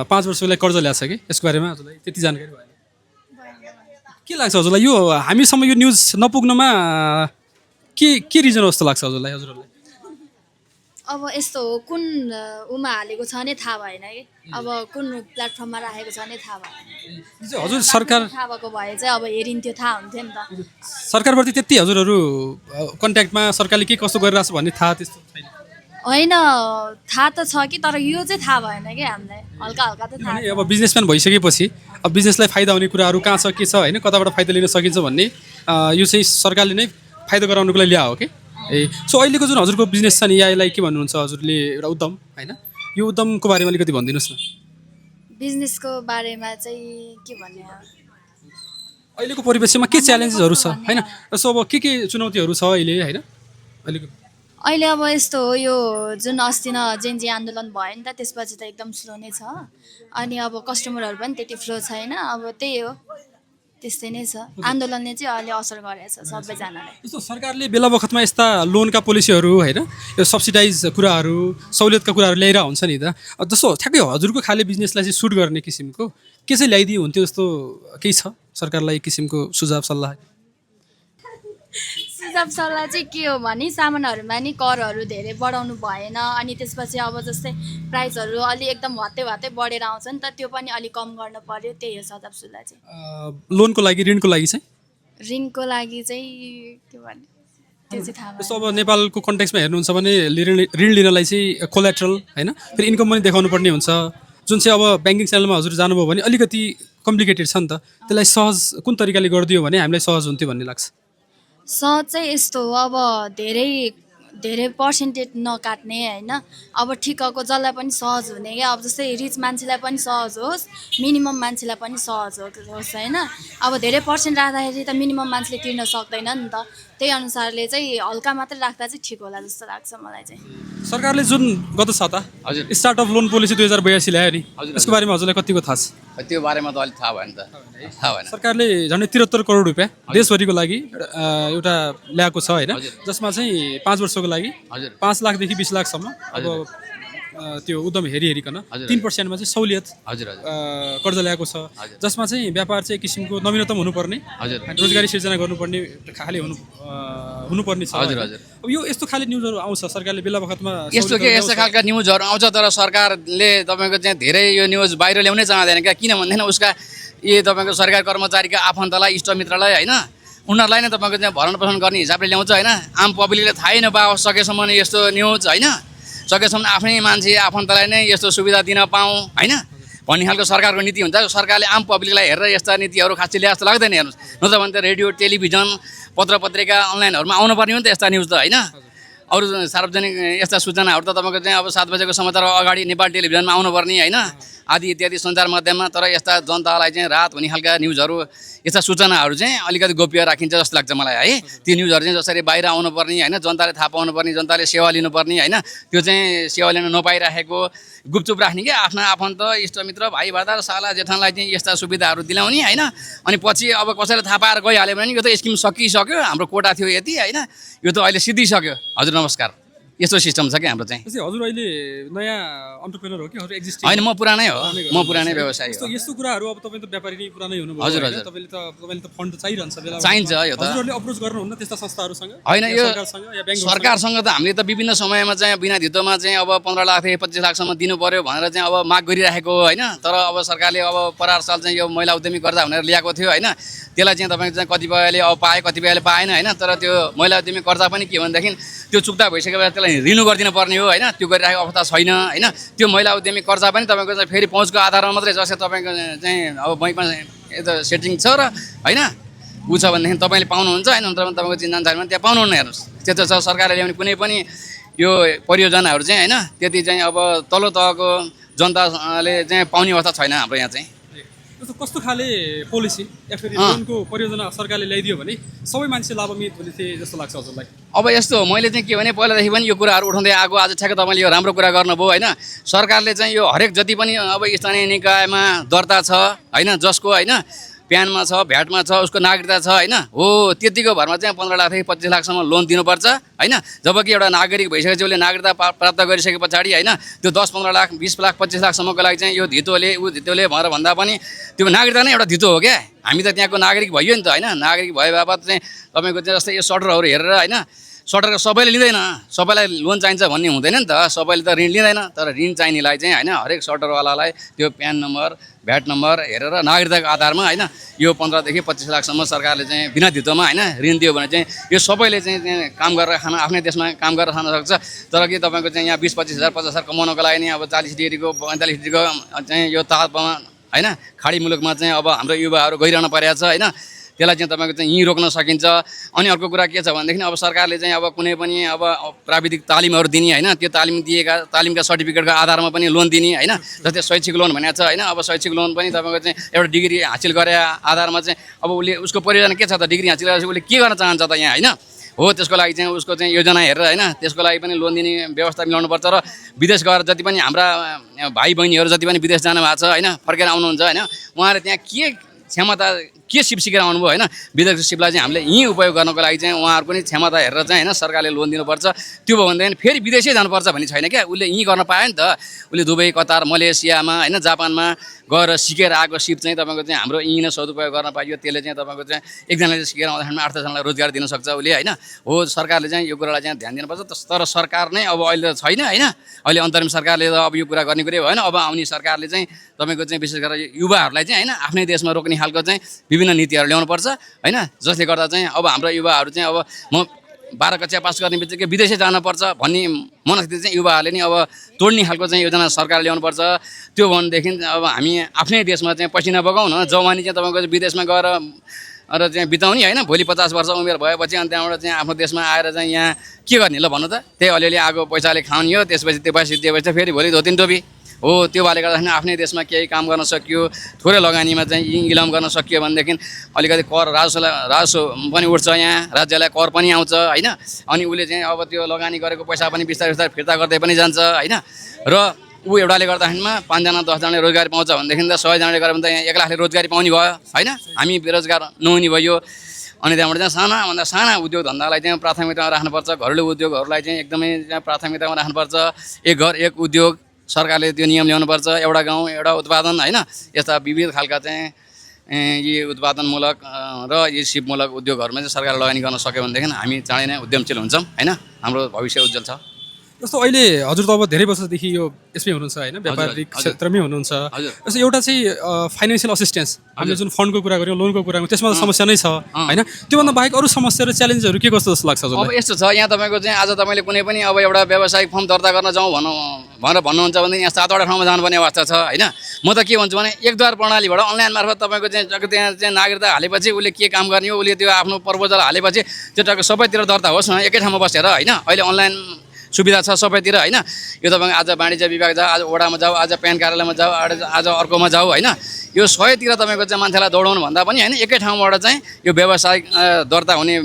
5 वर्षको लागि कर्जा ल्याएको छ कि यसको बारेमा हजुरलाई त्यति जानकारी भएन? के लाग्छ हजुरलाई यो हामीसम्म यो न्युज नपुग्नमा के रिजन जस्तो लाग्छ हजुरलाई? अब यस्तो हो कुन उमा हालेको छ नै थाहा भएन कि अब कुन प्लेटफर्ममा राखेको छ नै थाहा भएन यो चाहिँ हजुर सरकार थाहा भएको भए चाहिँ अब हेरिन्थ्यो थाहा हुन्थ्यो नि त सरकारप्रति त्यति हजुरहरू कन्ट्याक्टमा सरकारले के कस्तो गरिरहेछ भन्ने थाहा त्यस्तो छैन होइन थाहा त छ कि तर यो चाहिँ थाहा भएन कि हामीलाई हल्का हल्का त थाहा किनभने अब बिजनेसम्यान भइसकेपछि अब बिजनेसलाई फाइदा हुने कुराहरू कहाँ छ के छ होइन कताबाट फाइदा लिन सकिन्छ भन्ने यो चाहिँ सरकारले नै फाइदा गराउनुको लागि ल्यायो हो कि सो अहिलेको जुन हजुरको बिजनेस छ नि यसलाई के भन्नुहुन्छ हजुरले एउटा उद्यम होइन यो उद्यमको बारेमा अलिकति भनिदिनुहोस् न बिजनेसको बारेमा चाहिँ के भन्ने अहिलेको परिवेशमा के च्यालेन्जेसहरू छ होइन सो अब के चुनौतीहरू छ अहिले होइन अहिलेको अहिले अब यस्तो हो यो जुन अस्ति न जेनजी आन्दोलन भयो नि त त्यसपछि त एकदम स्लो नै छ अनि अब कस्टमरहरू पनि त्यति फ्लो छैन अब त्यही हो त्यस्तै नै छ आन्दोलनले चाहिँ अहिले असर गरेको छ सबैजनालाई जस्तो सरकारले बेला बखतमा यस्ता लोनका पोलिसीहरू होइन यो सब्सिडाइज कुराहरू सहुलियतका कुराहरू ल्याएर हुन्छ नि त जस्तो ठ्याक्कै हजुरको खाले बिजनेसलाई चाहिँ सुट गर्ने किसिमको के चाहिँ ल्याइदियो हुन्थ्यो जस्तो केही छ सरकारलाई एक किसिमको सुझाव सल्लाह सुझाव सल्लाह चाहिँ के हो भने सामानहरूमा नि करहरू धेरै बढाउनु भएन अनि त्यसपछि अब जस्तै प्राइसहरू अलि एकदम हत्तै बढेर आउँछ नि त त्यो पनि अलिक कम गर्नु पर्यो त्यही हो सुझाव सल्लाह चाहिँ लोनको लागि ऋणको लागि चाहिँ ऋणको लागि चाहिँ के भन्ने त्यो चाहिँ थाहा जस्तो अब नेपालको कन्टेक्समा हेर्नुहुन्छ भने ऋण लिनलाई चाहिँ कोलेट्रल होइन फेरि इन्कम पनि देखाउनु पर्ने हुन्छ जुन चाहिँ अब ब्याङ्किङ च्यानलमा हजुर जानुभयो भने अलिकति कम्प्लिकेटेड छ नि त त्यसलाई सहज कुन तरिकाले गरिदियो भने हामीलाई सहज हुन्थ्यो भन्ने लाग्छ सहज चाहिँ यस्तो हो अब धेरै पर्सेन्टेज नकाट्ने होइन अब ठिक्कको जसलाई पनि सहज हुने क्या अब जस्तै रिच मान्छेलाई पनि सहज होस् मिनिमम मान्छेलाई पनि सहज होस् होइन अब धेरै पर्सेन्ट राख्दाखेरि त मिनिमम मान्छेले तिर्न सक्दैन नि त त्यही अनुसारले चाहिँ हल्का मात्रै राख्दा चाहिँ ठिक होला जस्तो लाग्छ मलाई चाहिँ सरकारले जुन गत साता हजुर स्टार्टअप लोन पोलिसी 2082 ल्यायो नि यसको बारेमा हजुरलाई कतिको थाहा छ त्यो बारेमा त अलिक थाहा भएन त थाहा भएन सरकारले झन्डै 73 करोड रुपियाँ देशभरिको लागि एउटा ल्याएको छ होइन जसमा चाहिँ 5 वर्षको लागि हजुर 5 लाखदेखि 20 लाखसम्म अब त्यो उद्यम हेरिकन 3%मा चाहिँ सहुलियत हजुर हजुर कर्जा ल्याएको छ जसमा चाहिँ व्यापार चाहिँ एक किसिमको नवीनतम हुनुपर्ने हजुर रोजगारी सिर्जना गर्नुपर्ने खाले हुनुपर्ने छ हजुर हजुर अब यो यस्तो खाले न्युजहरू आउँछ सरकारले बेला बखतमा यस्तो के यस्तो खालका न्युजहरू आउँछ तर सरकारले तपाईँको चाहिँ धेरै यो न्युज बाहिर ल्याउनै चाहँदैन क्या किन भन्दैन उसका यी तपाईँको सरकारी कर्मचारीका आफन्तलाई इष्टमित्रलाई होइन उनीहरूलाई नै तपाईँको चाहिँ भरण पोषण गर्ने हिसाबले ल्याउँछ होइन आम पब्लिकले थाहै नपाओस् सकेसम्म यस्तो न्युज होइन सकेसम्म आफ्नै मान्छे आफन्तलाई नै यस्तो सुविधा दिन पाऊँ होइन भन्ने खालको सरकारको नीति हुन्छ सरकारले आम पब्लिकलाई हेरेर यस्ता नीतिहरू खासै ल्याए जस्तो लाग्दैन हेर्नुहोस् नत्र भने त रेडियो टेलिभिजन पत्र पत्रिका अनलाइनहरूमा आउनुपर्ने हो नि त यस्ता न्युज त होइन अरू सार्वजनिक यस्ता सूचनाहरू त तपाईँको चाहिँ अब 7 बजेको समाचार अगाडि नेपाल टेलिभिजनमा आउनुपर्ने होइन आदि इत्यादि सञ्चार माध्यममा तर यस्ता जनतालाई चाहिँ राहत हुने खालका न्युजहरू यस्ता सूचनाहरू चाहिँ अलिकति गोप्य राखिन्छ जस्तो लाग्छ मलाई है ती न्युजहरू चाहिँ जसरी बाहिर आउनुपर्ने होइन जनताले थाहा पाउनुपर्ने जनताले सेवा लिनुपर्ने होइन त्यो चाहिँ सेवा लिन नपाइराखेको गुपचुप राख्ने कि आफ्ना आफन्त इष्टमित्र भाइ भर्दा साला जेठानलाई चाहिँ यस्ता सुविधाहरू दिलाउने होइन अनि पछि अब कसैले थाहा पाएर गइहाल्यो भने यो त स्किम सकिसक्यो हाम्रो कोटा थियो यति होइन यो त अहिले सिद्धिसक्यो हजुर नमस्कार यस्तो सिस्टम छ कि हाम्रो चाहिँ हजुर अहिले नयाँ अन्टरप्रेनर हो कि हजुर एक्जिस्टिङ होइन म पुरानै हो म पुरानै व्यवसायी हो यस्तो कुराहरू अब तपाईँ त व्यापारी नै पुरानै हुनुभयो हजुर, होइन? हजुर। तपाईँले त फन्ड चाहिरहन्छ बेला चाहिन्छ यो त हजुरहरूले अप्रोच गर्नुहुन्न त्यस्ता संस्थाहरूसँग होइन या यो सरकारसँग या ब्याङ्कहरूसँग? सरकारसँग त हामीले त विभिन्न समयमा चाहिँ बिना धितोमा चाहिँ अब 15 लाखदेखि 25 लाखसम्म दिनु पर्यो भनेर चाहिँ अब माग गरिराखेको होइन तर अब सरकारले अब परार साल चाहिँ यो महिला उद्यमी कर्जा भनेर ल्याएको थियो होइन त्यसलाई चाहिँ तपाईँको चाहिँ कतिपयले अब पाए कतिपयले पाएन होइन तर त्यो महिला उद्यमी कर्जा पनि के भनेदेखि त्यो चुक्ता भइसकेपछि त्यसलाई रिन्यू गरिदिनु पर्ने हो होइन त्यो गरिरहेको अवस्था छैन होइन त्यो महिला उद्यमी कर्जा पनि तपाईँको चाहिँ फेरि पहुँचको आधारमा मात्रै जस्तै तपाईँको चाहिँ अब बैङ्कमा यता सेटिङ छ र होइन ऊ छ भनेदेखि तपाईँले पाउनुहुन्छ होइन नत्र भने तपाईँको चिन्जान छैन भने त्यहाँ पाउनुहुन्न हेर्नुहोस् त्यो त छ सरकारले ल्याउने कुनै पनि यो परियोजनाहरू चाहिँ होइन त्यति चाहिँ अब तल्लो तहको जनताले चाहिँ पाउने अवस्था छैन हाम्रो यहाँ चाहिँ कस्तो खाले पोलिसी या फेरि लोनको परियोजना सरकारले ल्याइदियो भने सबै मान्छे लाभान्वित हुने थिए जस्तो लाग्छ हजुरलाई अब यस्तो मैले चाहिँ के भने पहिलादेखि पनि यो कुराहरू उठाउँदै आएको आज ठ्याक्क तपाईँले यो राम्रो कुरा गर्नुभयो होइन सरकारले चाहिँ यो हरेक जति पनि अब स्थानीय निकायमा दर्ता छ होइन जसको होइन प्यानमा छ भ्याटमा छ उसको नागरिकता छ होइन हो त्यतिको भरमा चाहिँ 15 लाखदेखि 25 लाखसम्म लोन दिनुपर्छ होइन जबकि एउटा नागरिक भइसकेपछि उसले नागरिकता प्राप्त गरिसके पछाडि होइन त्यो 10-15 लाख 20 लाख 25 लाखसम्मको लागि चाहिँ यो धितोले ऊ धितोले भनेर भन्दा पनि त्यो नागरिकता नै एउटा धितो हो क्या हामी त त्यहाँको नागरिक भइयो नि त होइन नागरिक भए बापत चाहिँ तपाईँको चाहिँ जस्तै यो सटरहरू हेरेर होइन सटरको सबैले लिँदैन, सबैलाई लोन चाहिन्छ भन्ने हुँदैन नि त, सबैले त ऋण लिँदैन। तर ऋण चाहिनेलाई चाहिँ होइन हरेक सटरवालालाई त्यो प्यान नम्बर भ्याट नम्बर हेरेर नागरिकताको आधारमा होइन यो 15 देखि 25 लाखसम्म सरकारले चाहिँ बिना धितोमा होइन ऋण दियो भने चाहिँ यो सबैले चाहिँ काम गरेर खान आफ्नै देशमा काम गरेर खान सक्छ। तर कि तपाईँको चाहिँ यहाँ 20-25 हजार 50 हजार कमाउनको लागि नि अब 40 डिग्रीको 45 डिग्रीको चाहिँ यो तापमा होइन खाडी मुलुकमा चाहिँ अब हाम्रो युवाहरू गइरहन परिरहेको छ होइन। त्यसलाई चाहिँ तपाईँको चाहिँ यहीँ रोक्न सकिन्छ। अनि अर्को कुरा के छ भनेदेखि अब सरकारले चाहिँ अब कुनै पनि अब प्राविधिक तालिमहरू दिने होइन, त्यो तालिमका सर्टिफिकेटको आधारमा पनि लोन दिने होइन। जस्तै शैक्षिक लोन भनेको छ होइन, अब शैक्षिक लोन पनि तपाईँको चाहिँ एउटा डिग्री हासिल गरे आधारमा चाहिँ अब उसले उसको परियोजना के छ त, डिग्री हासिल गरेपछि उसले के गर्न चाहन्छ त यहाँ होइन। हो त्यसको लागि चाहिँ उसको चाहिँ योजना हेरेर होइन त्यसको लागि पनि लोन दिने व्यवस्था मिलाउनुपर्छ। र विदेश गएर जति पनि हाम्रा भाइ बहिनीहरू जति पनि विदेश जानु भएको छ होइन फर्केर आउनुहुन्छ होइन, उहाँहरूले त्यहाँ के क्षमता के सिप सिकेर आउनुभयो होइन, विदेशी सिपलाई चाहिँ हामीले यहीँ उपयोग गर्नको लागि चाहिँ उहाँहरूको पनि क्षमता हेरेर चाहिँ होइन सरकारले लोन दिनुपर्छ। त्यो भयो भनेदेखि फेरि विदेशै जानुपर्छ भन्ने छैन क्या, उसले यहीँ गर्न पायो नि त। उसले दुबई कतार मलेसियामा होइन जापानमा गएर सिकेर आएको सिप चाहिँ तपाईँको चाहिँ हाम्रो यहीँ नै सदुपयोग गर्न पाइयो। त्यसले चाहिँ तपाईँको चाहिँ एकजनाले सिकेर आउँदाखेरि 8-10जनालाई रोजगार दिन सक्छ उसले होइन। हो सरकारले चाहिँ यो कुरालाई चाहिँ ध्यान दिनुपर्छ। तर सरकार नै अब अहिले त छैन होइन, अहिले अन्तरिम सरकारले त अब यो कुरा गर्ने कुरै भएन। अब आउने सरकारले चाहिँ तपाईँको चाहिँ विशेष गरेर युवाहरूलाई चाहिँ होइन आफ्नै देशमा रोक्ने खालको चाहिँ विभिन्न नीतिहरू ल्याउनुपर्छ होइन, जसले गर्दा चाहिँ अब हाम्रो युवाहरू चाहिँ अब म 12 कक्षा पास गर्ने बित्तिकै विदेशै जानुपर्छ भन्ने मनस्थिति चाहिँ युवाहरूले नि अब तोड्ने खालको चाहिँ योजना सरकारले ल्याउनुपर्छ। त्यो भनेदेखि अब हामी आफ्नै देशमा चाहिँ पसिना बगाउन जवानी चाहिँ तपाईँको विदेशमा गएर र चाहिँ बिताउने होइन, भोलि 50 वर्ष उमेर भएपछि अनि त्यहाँबाट चाहिँ आफ्नो देशमा आएर चाहिँ यहाँ के गर्ने ल भन्नु त, त्यही अलिअलि आगो पैसाले खाउने हो। त्यसपछि त्यो पैसा दिएपछि फेरि भोलि धोतिन टोपी हो। त्यो भएले गर्दाखेरि आफ्नै देशमा केही काम गर्न सकियो, थोरै लगानीमा चाहिँ इलाम गर्न सकियो भनेदेखि अलिकति कर राजस्व पनि उठ्छ, यहाँ राज्यलाई कर पनि आउँछ होइन। अनि उसले चाहिँ अब त्यो लगानी गरेको पैसा पनि बिस्तारै बिस्तारै फिर्ता गर्दै पनि जान्छ होइन। र ऊ एउटाले गर्दाखेरिमा 5जना 10जनाले रोजगारी पाउँछ भनेदेखि त 100जनाले गऱ्यो भने त यहाँ 1 लाखले रोजगारी पाउने भयो होइन, हामी बेरोजगार नहुने भयो। अनि त्यहाँबाट चाहिँ सानाभन्दा साना उद्योग धन्दालाई चाहिँ प्राथमिकतामा राख्नुपर्छ, घरेलु उद्योगहरूलाई चाहिँ एकदमै प्राथमिकतामा राख्नुपर्छ। एक घर एक उद्योग सरकारले त्यो नियम ल्याउनुपर्छ। एउटा गाउँ एउटा उत्पादन होइन, यस्ता विविध खालका चाहिँ यी उत्पादनमूलक र यी सिपमूलक उद्योगहरूमा चाहिँ सरकारले लगानी गर्न सक्यो भनेदेखि हामी चाँडै नै उद्यमशील हुन्छौँ होइन, हाम्रो भविष्य उज्जवल छ। जस्तो अहिले हजुर त अब धेरै वर्षदेखि यो यसमै हुनुहुन्छ होइन, व्यापारिक क्षेत्रमै हुनुहुन्छ। जस्तो एउटा चाहिँ फाइनेन्सियल असिस्टेन्स हामीले जुन फन्डको कुरा गऱ्यौँ लोनको कुरा गऱ्यौँ त्यसमा समस्या नै छ होइन, त्योभन्दा बाहेक अरू समस्या र च्यालेन्जहरू के कस्तो जस्तो लाग्छ अब यस्तो छ यहाँ तपाईँको चाहिँ आज तपाईँले कुनै पनि अब एउटा व्यावसायिक फर्म दर्ता गर्न जाउँ भनेर भन्नुहुन्छ भने यहाँ 7वटा ठाउँमा जानुपर्ने अवस्था छ होइन। म त के भन्छु भने एकद्वार प्रणालीबाट अनलाइन मार्फत तपाईँको चाहिँ त्यहाँ चाहिँ नागरिकता हालेपछि उसले के काम गर्ने हो, उसले त्यो आफ्नो प्रपोजल हालेपछि त्यो टक्क सबैतिर दर्ता होस् न एकै ठाउँमा बसेर होइन। अहिले अनलाइन सुविधा छ सबैतिर होइन। यो तपाईँको आज वाणिज्य विभाग जाऊ, आज वडामा जाऊ, आज प्यान कार्यालयमा जाऊ, आज अर्कोमा जाऊ होइन। यो 100तिर तपाईँको चाहिँ मान्छेलाई दौडाउनु भन्दा पनि होइन एकै ठाउँबाट चाहिँ यो व्यावसायिक दर्ता हुने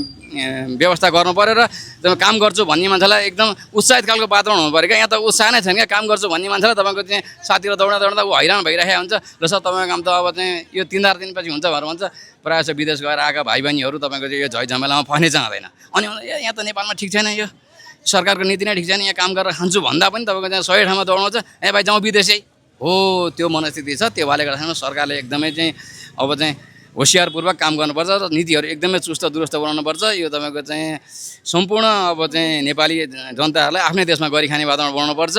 व्यवस्था गर्नु पऱ्यो। र काम गर्छु भन्ने मान्छेलाई एकदम उत्साहित खालको वातावरण हुनु पऱ्यो क्या। यहाँ त उत्साह नै छैन क्या, काम गर्छु भन्ने मान्छेलाई तपाईँको चाहिँ साथीहरू दौडा ऊ हैरान भइरहेको हुन्छ। र सर तपाईँको काम त अब चाहिँ यो 3-4 दिनपछि हुन्छ भनेर भन्छ। प्रायः जस्तो विदेश गएर आएका भाइ बहिनीहरू तपाईँको चाहिँ यो झैझमेलामा फस्नै चाहँदैन। अनि यहाँ त नेपालमा ठिक छैन, यो सरकारको नीति नै ठिक छैन, यहाँ काम गरेर खान्छु भन्दा पनि तपाईँको चाहिँ 100 ठाउँमा दौडाउँछ, ए भाइ जाउँ विदेशै हो। त्यो मनस्थिति छ। त्यो भएले गर्दाखेरि सरकारले एकदमै चाहिँ अब चाहिँ होसियारपूर्वक काम गर्नुपर्छ र नीतिहरू एकदमै चुस्त दुरुस्त बनाउनुपर्छ। यो तपाईँको चाहिँ सम्पूर्ण अब चाहिँ नेपाली जनताहरूलाई आफ्नै देशमा गरी खाने वातावरण बनाउनुपर्छ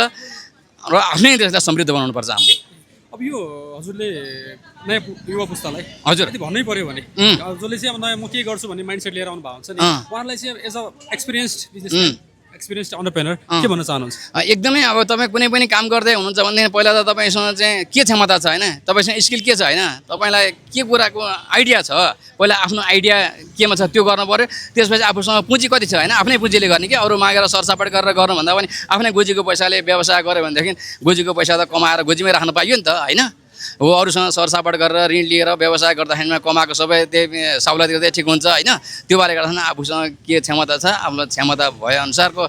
र आफ्नै देशलाई समृद्ध बनाउनुपर्छ हामीले। अब यो हजुरले नयाँ युवा पुस्तालाई हजुर यदि भन्नै पऱ्यो भने जसले चाहिँ अब नयाँ म के गर्छु भन्ने माइन्डसेट लिएर आउनु भएको हुन्छ नि, उहाँलाई चाहिँ as a experienced businessman experienced entrepreneur के भन्न चाहनुहुन्छ? एकदमै अब तपाईँ कुनै पनि काम गर्दै हुनुहुन्छ भनेदेखि पहिला त तपाईँसँग चाहिँ के क्षमता छ होइन, तपाईँसँग स्किल के छ होइन, तपाईँलाई के कुराको आइडिया छ, पहिला आफ्नो आइडिया केमा छ त्यो गर्नु पऱ्यो। त्यसपछि आफूसँग पुँजी कति छ होइन, आफ्नै पुँजीले गर्ने कि अरू मागेर सरसापट गरेर गर्नुभन्दा पनि आफ्नै गोजीको पैसाले व्यवसाय गऱ्यो भनेदेखि गोजीको पैसा त कमाएर गोजीमै राख्नु पाइयो नि त होइन। हो अरूसँग सरसापट गरेर ऋण लिएर व्यवसाय गर्दाखेरिमा कमाएको सबै त्यही सहुलियत गर्दै ठिक हुन्छ होइन। त्यो भएर गर्दाखेरि आफूसँग के क्षमता छ, आफ्नो क्षमता भएअनुसारको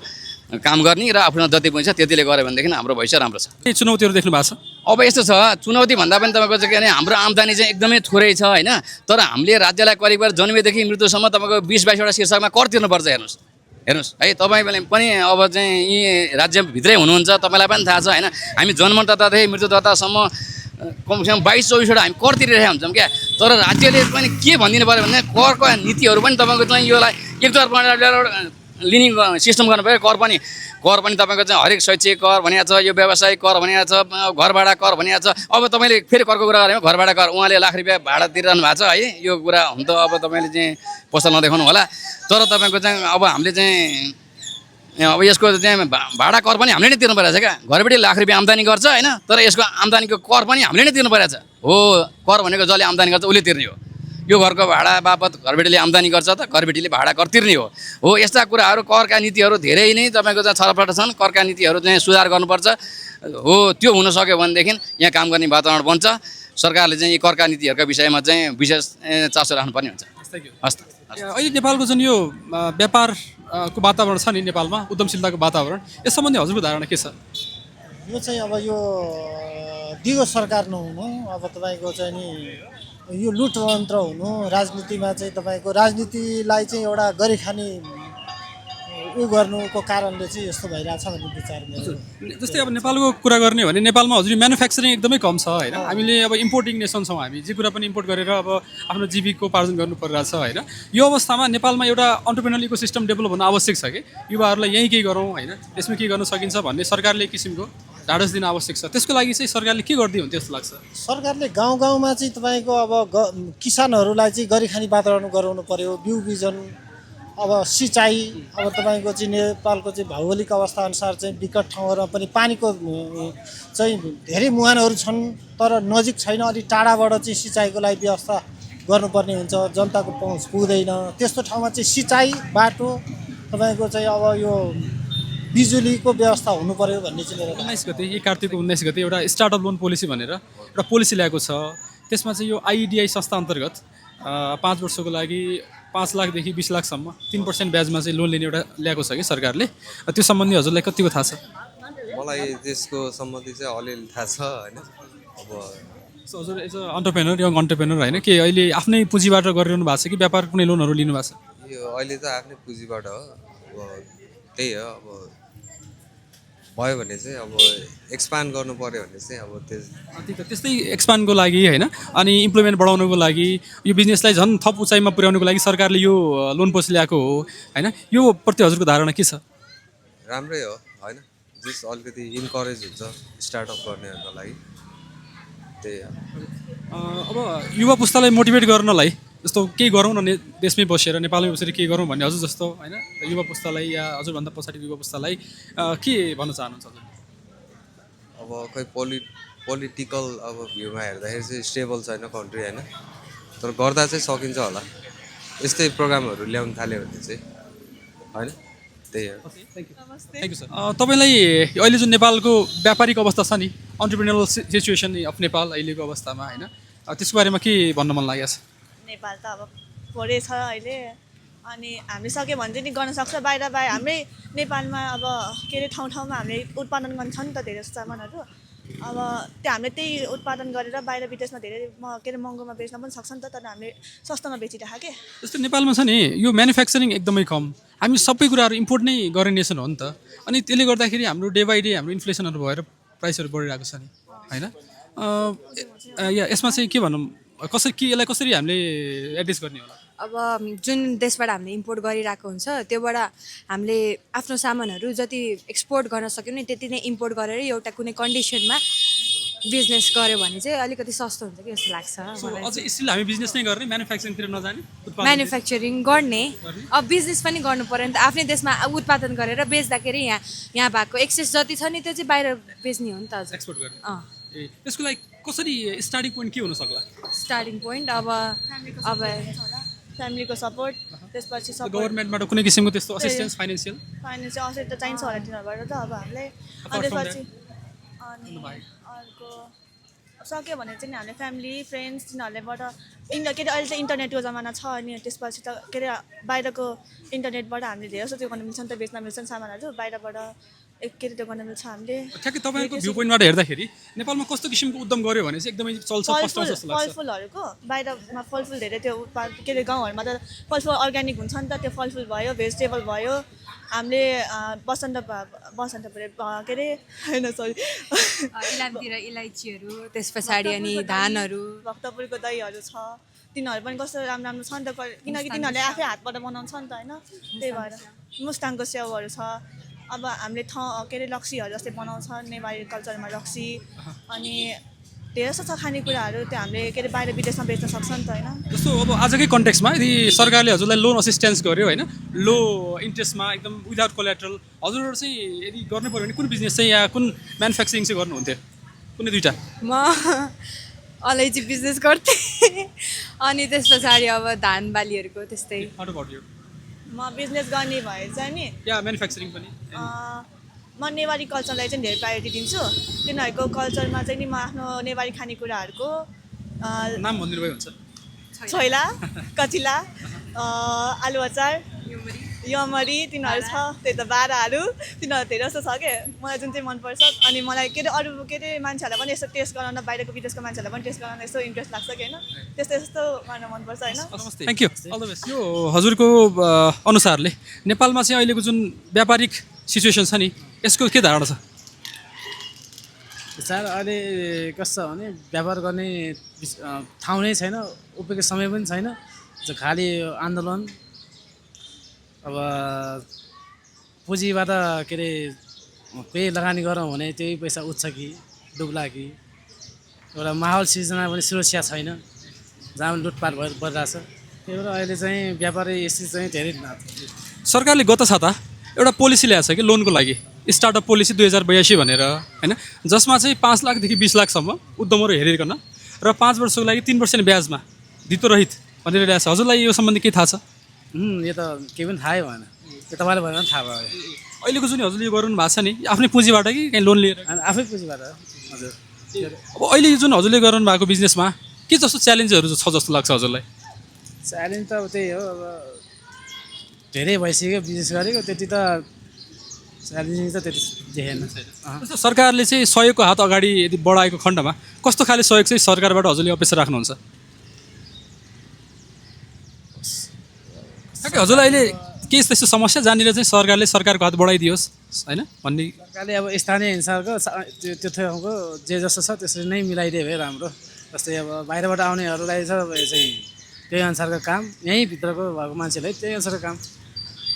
काम गर्ने र आफूसँग जति पनि छ त्यतिले गऱ्यो भनेदेखि हाम्रो भविष्य राम्रो छ। के चुनौतीहरू देख्नु भएको छ? अब यस्तो छ, चुनौती भन्दा पनि तपाईँको चाहिँ के भने हाम्रो आम्दानी चाहिँ एकदमै थोरै छ होइन। तर हामीले राज्यलाई करिब जन्मेदेखि मृत्युसम्म तपाईँको 20-22वटा शीर्षकमा कर तिर्नुपर्छ। हेर्नुहोस् है, तपाईँले पनि अब चाहिँ यी राज्यभित्रै हुनुहुन्छ, तपाईँलाई पनि थाहा छ होइन। हामी जन्मदातादेखि मृत्युदातासम्म कमसेकम 22-24वटा हामी कर तिरिरहेका हुन्छौँ क्या। तर राज्यले पनि के भनिदिनु पऱ्यो भने करको नीतिहरू पनि तपाईँको चाहिँ योलाई एकद्वार प्रणालीबाट लिने सिस्टम गर्नु पऱ्यो। कर पनि तपाईँको चाहिँ हरेक शैक्षिक कर भनिएको छ, यो व्यवसायिक कर भनिएको छ, घर भाडा कर भनिएको छ। अब तपाईँले फेरि करको कुरा गऱ्यो भने घर भाडा कर उहाँले लाख रुपियाँ भाडा तिरिरहनु भएको छ है। यो कुरा हुन त अब तपाईँले चाहिँ पसल नदेखाउनु होला। तर तपाईँको चाहिँ अब हामीले चाहिँ अब यसको चाहिँ भाडा कर पनि हामीले नै तिर्नु परिरहेछ क्या। घरबेटी लाख रुपियाँ आम्दानी गर्छ होइन, तर यसको आम्दानीको कर पनि हामीले नै तिर्नु परिरहेछ हो। कर भनेको जसले आम्दानी गर्छ उसले तिर्ने हो। यो घरको भाडा बापत घरबेटीले आम्दानी गर्छ त घरबेटीले भाडा कर तिर्ने हो। यस्ता कुराहरू करका नीतिहरू धेरै नै तपाईँको चाहिँ छलफल छन्। करका नीतिहरू चाहिँ सुधार गर्नुपर्छ हो। त्यो हुन सक्यो भनेदेखि यहाँ काम गर्ने वातावरण बन्छ। सरकारले चाहिँ यी करका नीतिहरूका विषयमा चाहिँ विशेष चासो राख्नुपर्ने हुन्छ। हस् त। अहिले नेपालको जुन यो व्यापार को वातावरण छ नि नेपालमा, उद्यमशीलताको वातावरण, यस सम्बन्धी हजुरको धारणा के छ? यो चाहिँ अब यो दिगो सरकार नहुनु, अब तपाईँको चाहिँ नि यो लुटतन्त्र हुनु, राजनीतिमा चाहिँ तपाईँको राजनीतिलाई चाहिँ एउटा गरिखाने उ गर्नुको कारणले चाहिँ यस्तो भइरहेछ भन्ने विचार मेरो। जस्तै अब नेपालको कुरा गर्ने भने नेपालमा हजुर म्यानुफ्याक्चरिङ एकदमै कम छ होइन। हामीले अब इम्पोर्टिङ नेसन छौँ। हामी जे कुरा पनि इम्पोर्ट गरेर अब आफ्नो जीविकोपार्जन गर्नु परिरहेछ होइन। यो अवस्थामा नेपालमा एउटा अन्टरप्रेनर इकोसिस्टम डेभलप हुन आवश्यक छ कि युवाहरूलाई यहीँ केही गरौँ होइन, यसमा के गर्न सकिन्छ भन्ने सरकारले एक किसिमको ढाडस दिन आवश्यक छ। त्यसको लागि चाहिँ सरकारले के गरिदियो भने त्यस्तो लाग्छ? सरकारले गाउँ गाउँमा चाहिँ तपाईँको अब किसानहरूलाई चाहिँ गरिखाने वातावरण गराउनु पर्यो। बिउ बिजन, अब सिँचाइ, अब तपाईँको चाहिँ नेपालको चाहिँ भौगोलिक अवस्था अनुसार चाहिँ विकट ठाउँहरूमा पनि पानीको चाहिँ धेरै मुहानहरू छन्, तर नजिक छैन। अलिक टाढाबाट चाहिँ सिँचाइको लागि व्यवस्था गर्नुपर्ने हुन्छ, जनताको पहुँच पुग्दैन। त्यस्तो ठाउँमा चाहिँ सिँचाइ, बाटो, तपाईँको चाहिँ अब यो बिजुलीको व्यवस्था हुनु पर्यो भन्ने चाहिँ मेरो 19 गते, यही कार्तिकको 19 गते एउटा स्टार्टअप लोन पोलिसी भनेर एउटा पोलिसी ल्याएको छ। त्यसमा चाहिँ यो आइडिआई संस्था अन्तर्गत 5 वर्षको लागि 5 लाखदेखि 20 लाखसम्म 3% ब्याजमा चाहिँ लोन लिने एउटा ल्याएको छ कि सरकारले। त्यो सम्बन्धी हजुरलाई कतिको थाहा छ? मलाई त्यसको सम्बन्धी चाहिँ अलिअलि थाहा छ होइन। अब हजुर as a entrepreneur, young entrepreneur होइन, के अहिले आफ्नै पुँजीबाट गरिरहनु भएको छ कि व्यापार कुनै लोनहरू लिनु भएको छ? यो अहिले त आफ्नै पुँजीबाट हो। अब त्यही हो। अब भयो भने चाहिँ अब एक्सपान्ड गर्नु पर्यो भने चाहिँ अब त्यस्तै एक्सपान्डको लागि होइन, अनि इम्प्लोइमेन्ट बढाउनुको लागि, यो बिजनेसलाई झन् थप उचाइमा पुर्याउनुको लागि सरकारले यो लोन पोलिसी ल्याएको हो होइन। यो प्रति हजुरको धारणा के छ? राम्रै हो होइन। जस अलिकति इन्करेज हुन्छ स्टार्टअप गर्नेहरूको लागि, त्यही हो। अब युवा पुस्तालाई मोटिभेट गर्नलाई जस्तो केही गरौँ न, देशमै बसेर नेपालमै बसेर केही गरौँ भन्ने हजुर जस्तो होइन युवा पुस्तालाई या हजुरभन्दा पछाडिको युवा पुस्तालाई के भन्न चाहनुहुन्छ हजुर? अब खै पोलिटिकल अब भ्यूमा हेर्दाखेरि चाहिँ स्टेबल छैन कन्ट्री होइन, तर गर्दा चाहिँ सकिन्छ होला। यस्तै प्रोग्रामहरू ल्याउनु थाल्यो भने चाहिँ होइन, त्यही हो। Thank you sir. तपाईँलाई अहिले जुन नेपालको व्यापारिक अवस्था छ नि, अन्टरप्रेन्योरल सिचुएसन अफ नेपाल अहिलेको अवस्थामा होइन, त्यसको बारेमा के भन्न मन लागेको छ? नेपाल त अब थोरै छ अहिले, अनि हामीले सक्यो भने चाहिँ नि गर्न सक्छ। बाहिर हाम्रै नेपालमा अब के अरे ठाउँमा हामीले उत्पादन गर्छ नि त धेरै सामानहरू। अब त्यो हामीले त्यही उत्पादन गरेर बाहिर विदेशमा धेरै के अरे महँगोमा बेच्न पनि सक्छ नि त, तर हामीले सस्तोमा बेचिरहेको के। जस्तै नेपालमा छ नि यो म्यानुफ्याक्चरिङ एकदमै कम, हामी सबै कुराहरू इम्पोर्ट नै गर्ने नेसन हो नि त। अनि त्यसले गर्दाखेरि हाम्रो डे बाई डे हाम्रो इन्फ्लेसनहरू भएर प्राइसहरू बढिरहेको छ नि होइन। यसमा चाहिँ के भनौँ, यसलाई कसरी हामीले एड्रेस गर्ने होला? अब जुन देशबाट हामीले इम्पोर्ट गरिरहेको हुन्छ त्योबाट हामीले आफ्नो सामानहरू जति एक्सपोर्ट गर्न सक्यौँ नि त्यति नै इम्पोर्ट गरेर एउटा कुनै कन्डिसनमा बिजनेस गऱ्यो भने चाहिँ अलिकति सस्तो हुन्छ कि जस्तो लाग्छ मलाई। अझै स्टिल हामी बिजनेस नै गर्ने, म्यानुफ्याक्चरिङतिर नजाने? म्यानुफ्याक्चरिङ गर्ने, अब बिजनेस पनि गर्नु पऱ्यो नि त। आफ्नै देशमा उत्पादन गरेर बेच्दाखेरि यहाँ भएको एक्सेस जति छ नि त्यो चाहिँ बाहिर बेच्ने हो नि त। एक्सपोर्ट गर्ने। त्यसको लागि कसरी स्टार्टिङ पोइन्ट के हुन सक्ला? स्टार्टिङ पोइन्ट अब फ्यामिलीको सपोर्ट, त्यसपछि गभर्मेन्टबाट कुनै किसिमको त्यस्तो असिस्टेन्स, फाइनेन्सियल असिस्टेन्स त चाहिन्छ होला तिनीहरूबाट त। अब हामीलाई अनि त्यसपछि अनि अर्को सक्यो भने चाहिँ हामीले फ्यामिली फ्रेन्ड्स तिनीहरूलेबाट के अरे अहिले त इन्टरनेटको जमाना छ, अनि त्यसपछि त के अरे बाहिरको इन्टरनेटबाट हामीले धेरै जस्तो त्यो गर्न मिल्छ नि त, बेच्न मिल्छ नि सामानहरू बाहिरबाट के अरे त्यो गर्न मिल्छ हामीले। ठ्याक्कै तपाईँको भ्यू पोइन्टबाट हेर्दाखेरि नेपालमा कस्तो किसिमको उद्यम गर्यो भने चाहिँ एकदमै चल्छ जस्तो लाग्छ? फलफुलहरूको बाहिरमा फलफुल धेरै त्यो के अरे गाउँहरूमा त फलफुल अर्ग्यानिक हुन्छ नि त, त्यो फलफुल भयो, भेजिटेबल भयो। हामीले बसन्त के अरे होइन सरी इलामतिर इलाइचीहरू, त्यस पछाडि अनि धानहरू, भक्तपुरको दहीहरू छ, तिनीहरू पनि कस्तो राम्रो राम्रो छ नि त किनकि तिनीहरूले आफै हातबाट बनाउँछ नि त होइन त्यही भएर मुस्ताङको स्याउहरू छ अब हामीले के अरे लक्सीहरू जस्तै बनाउँछ नेवारी कल्चरमा लक्सी अनि धेरै जस्तो छ खानेकुराहरू त्यो हामीले के अरे बाहिर विदेशमा बेच्न सक्छ नि त होइन जस्तो अब आजकै कन्टेक्समा यदि सरकारले हजुरलाई लोन असिस्टेन्स गर्यो होइन लो इन्ट्रेस्टमा एकदम विदाउट कोलेट्रल हजुरहरू चाहिँ यदि गर्नु पऱ्यो भने कुन बिजनेस चाहिँ या कुन म्यानुफ्याक्चरिङ चाहिँ गर्नुहुन्थ्यो कुनै दुईवटा म अलैँची बिजनेस गर्थेँ अनि त्यस पछाडि अब धान बालीहरूको त्यस्तै म बिजनेस गर्ने भए चाहिँ नि या म्यानुफ्याक्चरिङ पनि म नेवारी कल्चरलाई चाहिँ धेरै प्रायोरिटी दिन्छु तिनीहरूको कल्चरमा चाहिँ नि म आफ्नो नेवारी खानेकुराहरूको नाम भनिदिनु भए हुन्छ छोइला कचिला आलु अचार यमरी तिनीहरू छ त्यही त बाह्रहरू तिनीहरू धेरै जस्तो छ क्या मलाई जुन चाहिँ मनपर्छ अनि मलाई के अरे अरू के अरे मान्छेहरूलाई पनि यसो टेस्ट गराउन बाहिरको विदेशको मान्छेहरूलाई पनि टेस्ट गराउन यस्तो इन्ट्रेस्ट लाग्छ कि होइन त्यस्तो यस्तो गर्न मनपर्छ होइन thank you all the best यो हजुरको अनुसारले नेपालमा चाहिँ अहिलेको जुन व्यापारिक सिचुएसन छ नि यसको के धारणा छ सर अहिले कस्तो छ भने व्यापार गर्ने ठाउँ नै छैन उभिएको समय पनि छैन खालि आन्दोलन अब पुँजीबाट के अरे केही लगानी गरौँ भने त्यही पैसा उठ्छ कि डुब्ला कि एउटा माहौल सिर्जना पनि सुरक्षा छैन जहाँ पनि लुटपाट भइरहेछ त्यही भएर अहिले चाहिँ व्यापारी स्थिति चाहिँ धेरै सरकारले गत साता एउटा पोलिसी ल्याएको छ कि लोनको लागि स्टार्टअप पोलिसी 2082 भनेर होइन जसमा चाहिँ 5 लाखदेखि 20 लाखसम्म उद्यमहरू हेरिकन र 5 वर्षको लागि 3% ब्याजमा धितोरहित भनेर ल्याएको छ हजुरलाई यो सम्बन्धी के थाहा छ यो त केही पनि थाहै भएन यो तपाईँले भनेर थाहा भयो अहिलेको जुन हजुरले यो गर्नु भएको छ नि आफ्नै पुँजीबाट कि कहीँ लोन लिएर आफै पुँजीबाट हजुर अब अहिले जुन हजुरले गर्नु भएको बिजनेसमा के जस्तो च्यालेन्जहरू छ जस्तो लाग्छ हजुरलाई च्यालेन्ज त अब त्यही हो अब धेरै भइसक्यो बिजनेस गरेको त्यति त च्यालेन्जिङ त त्यति देखेन सरकारले चाहिँ सहयोगको हात अगाडि यदि बढाएको खण्डमा कस्तो खाले सहयोग चाहिँ सरकारबाट हजुरले अपेक्षा राख्नुहुन्छ हजुरलाई अहिले के त्यस्तो समस्या जहाँनिर चाहिँ सरकारले सरकारको हात बढाइदियोस् होइन भन्ने सरकारले अब स्थानीय हिसाबको त्यो ठाउँको जे जस्तो छ त्यसरी नै मिलाइदियो भए राम्रो जस्तै अब बाहिरबाट आउनेहरूलाई चाहिँ त्यही अनुसारको काम यहीँभित्रको भएको मान्छेलाई त्यही अनुसारको काम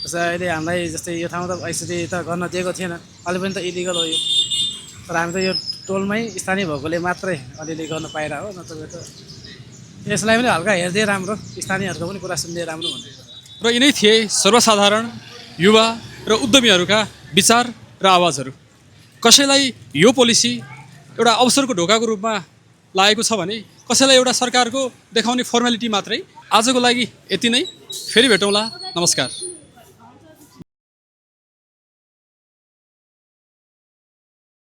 जस्तै अहिले हामीलाई जस्तै यो ठाउँ त यसरी त गर्न दिएको थिएन अहिले पनि त इलिगल हो यो तर हामी त यो टोलमै स्थानीय भएकोले मात्रै अलिअलि गर्न पाइरह हो नत्र त यसलाई पनि हल्का हेरिदिए राम्रो स्थानीयहरूको पनि कुरा सुनिदिए राम्रो भन्ने र यिनै थिए सर्वसाधारण युवा र उद्यमीहरूका विचार र आवाजहरू कसैलाई यो पोलिसी एउटा अवसरको ढोकाको रूपमा लागेको छ भने कसैलाई एउटा सरकारको देखाउने फर्मालिटी मात्रै आजको लागि यति नै फेरि भेटौँला नमस्कार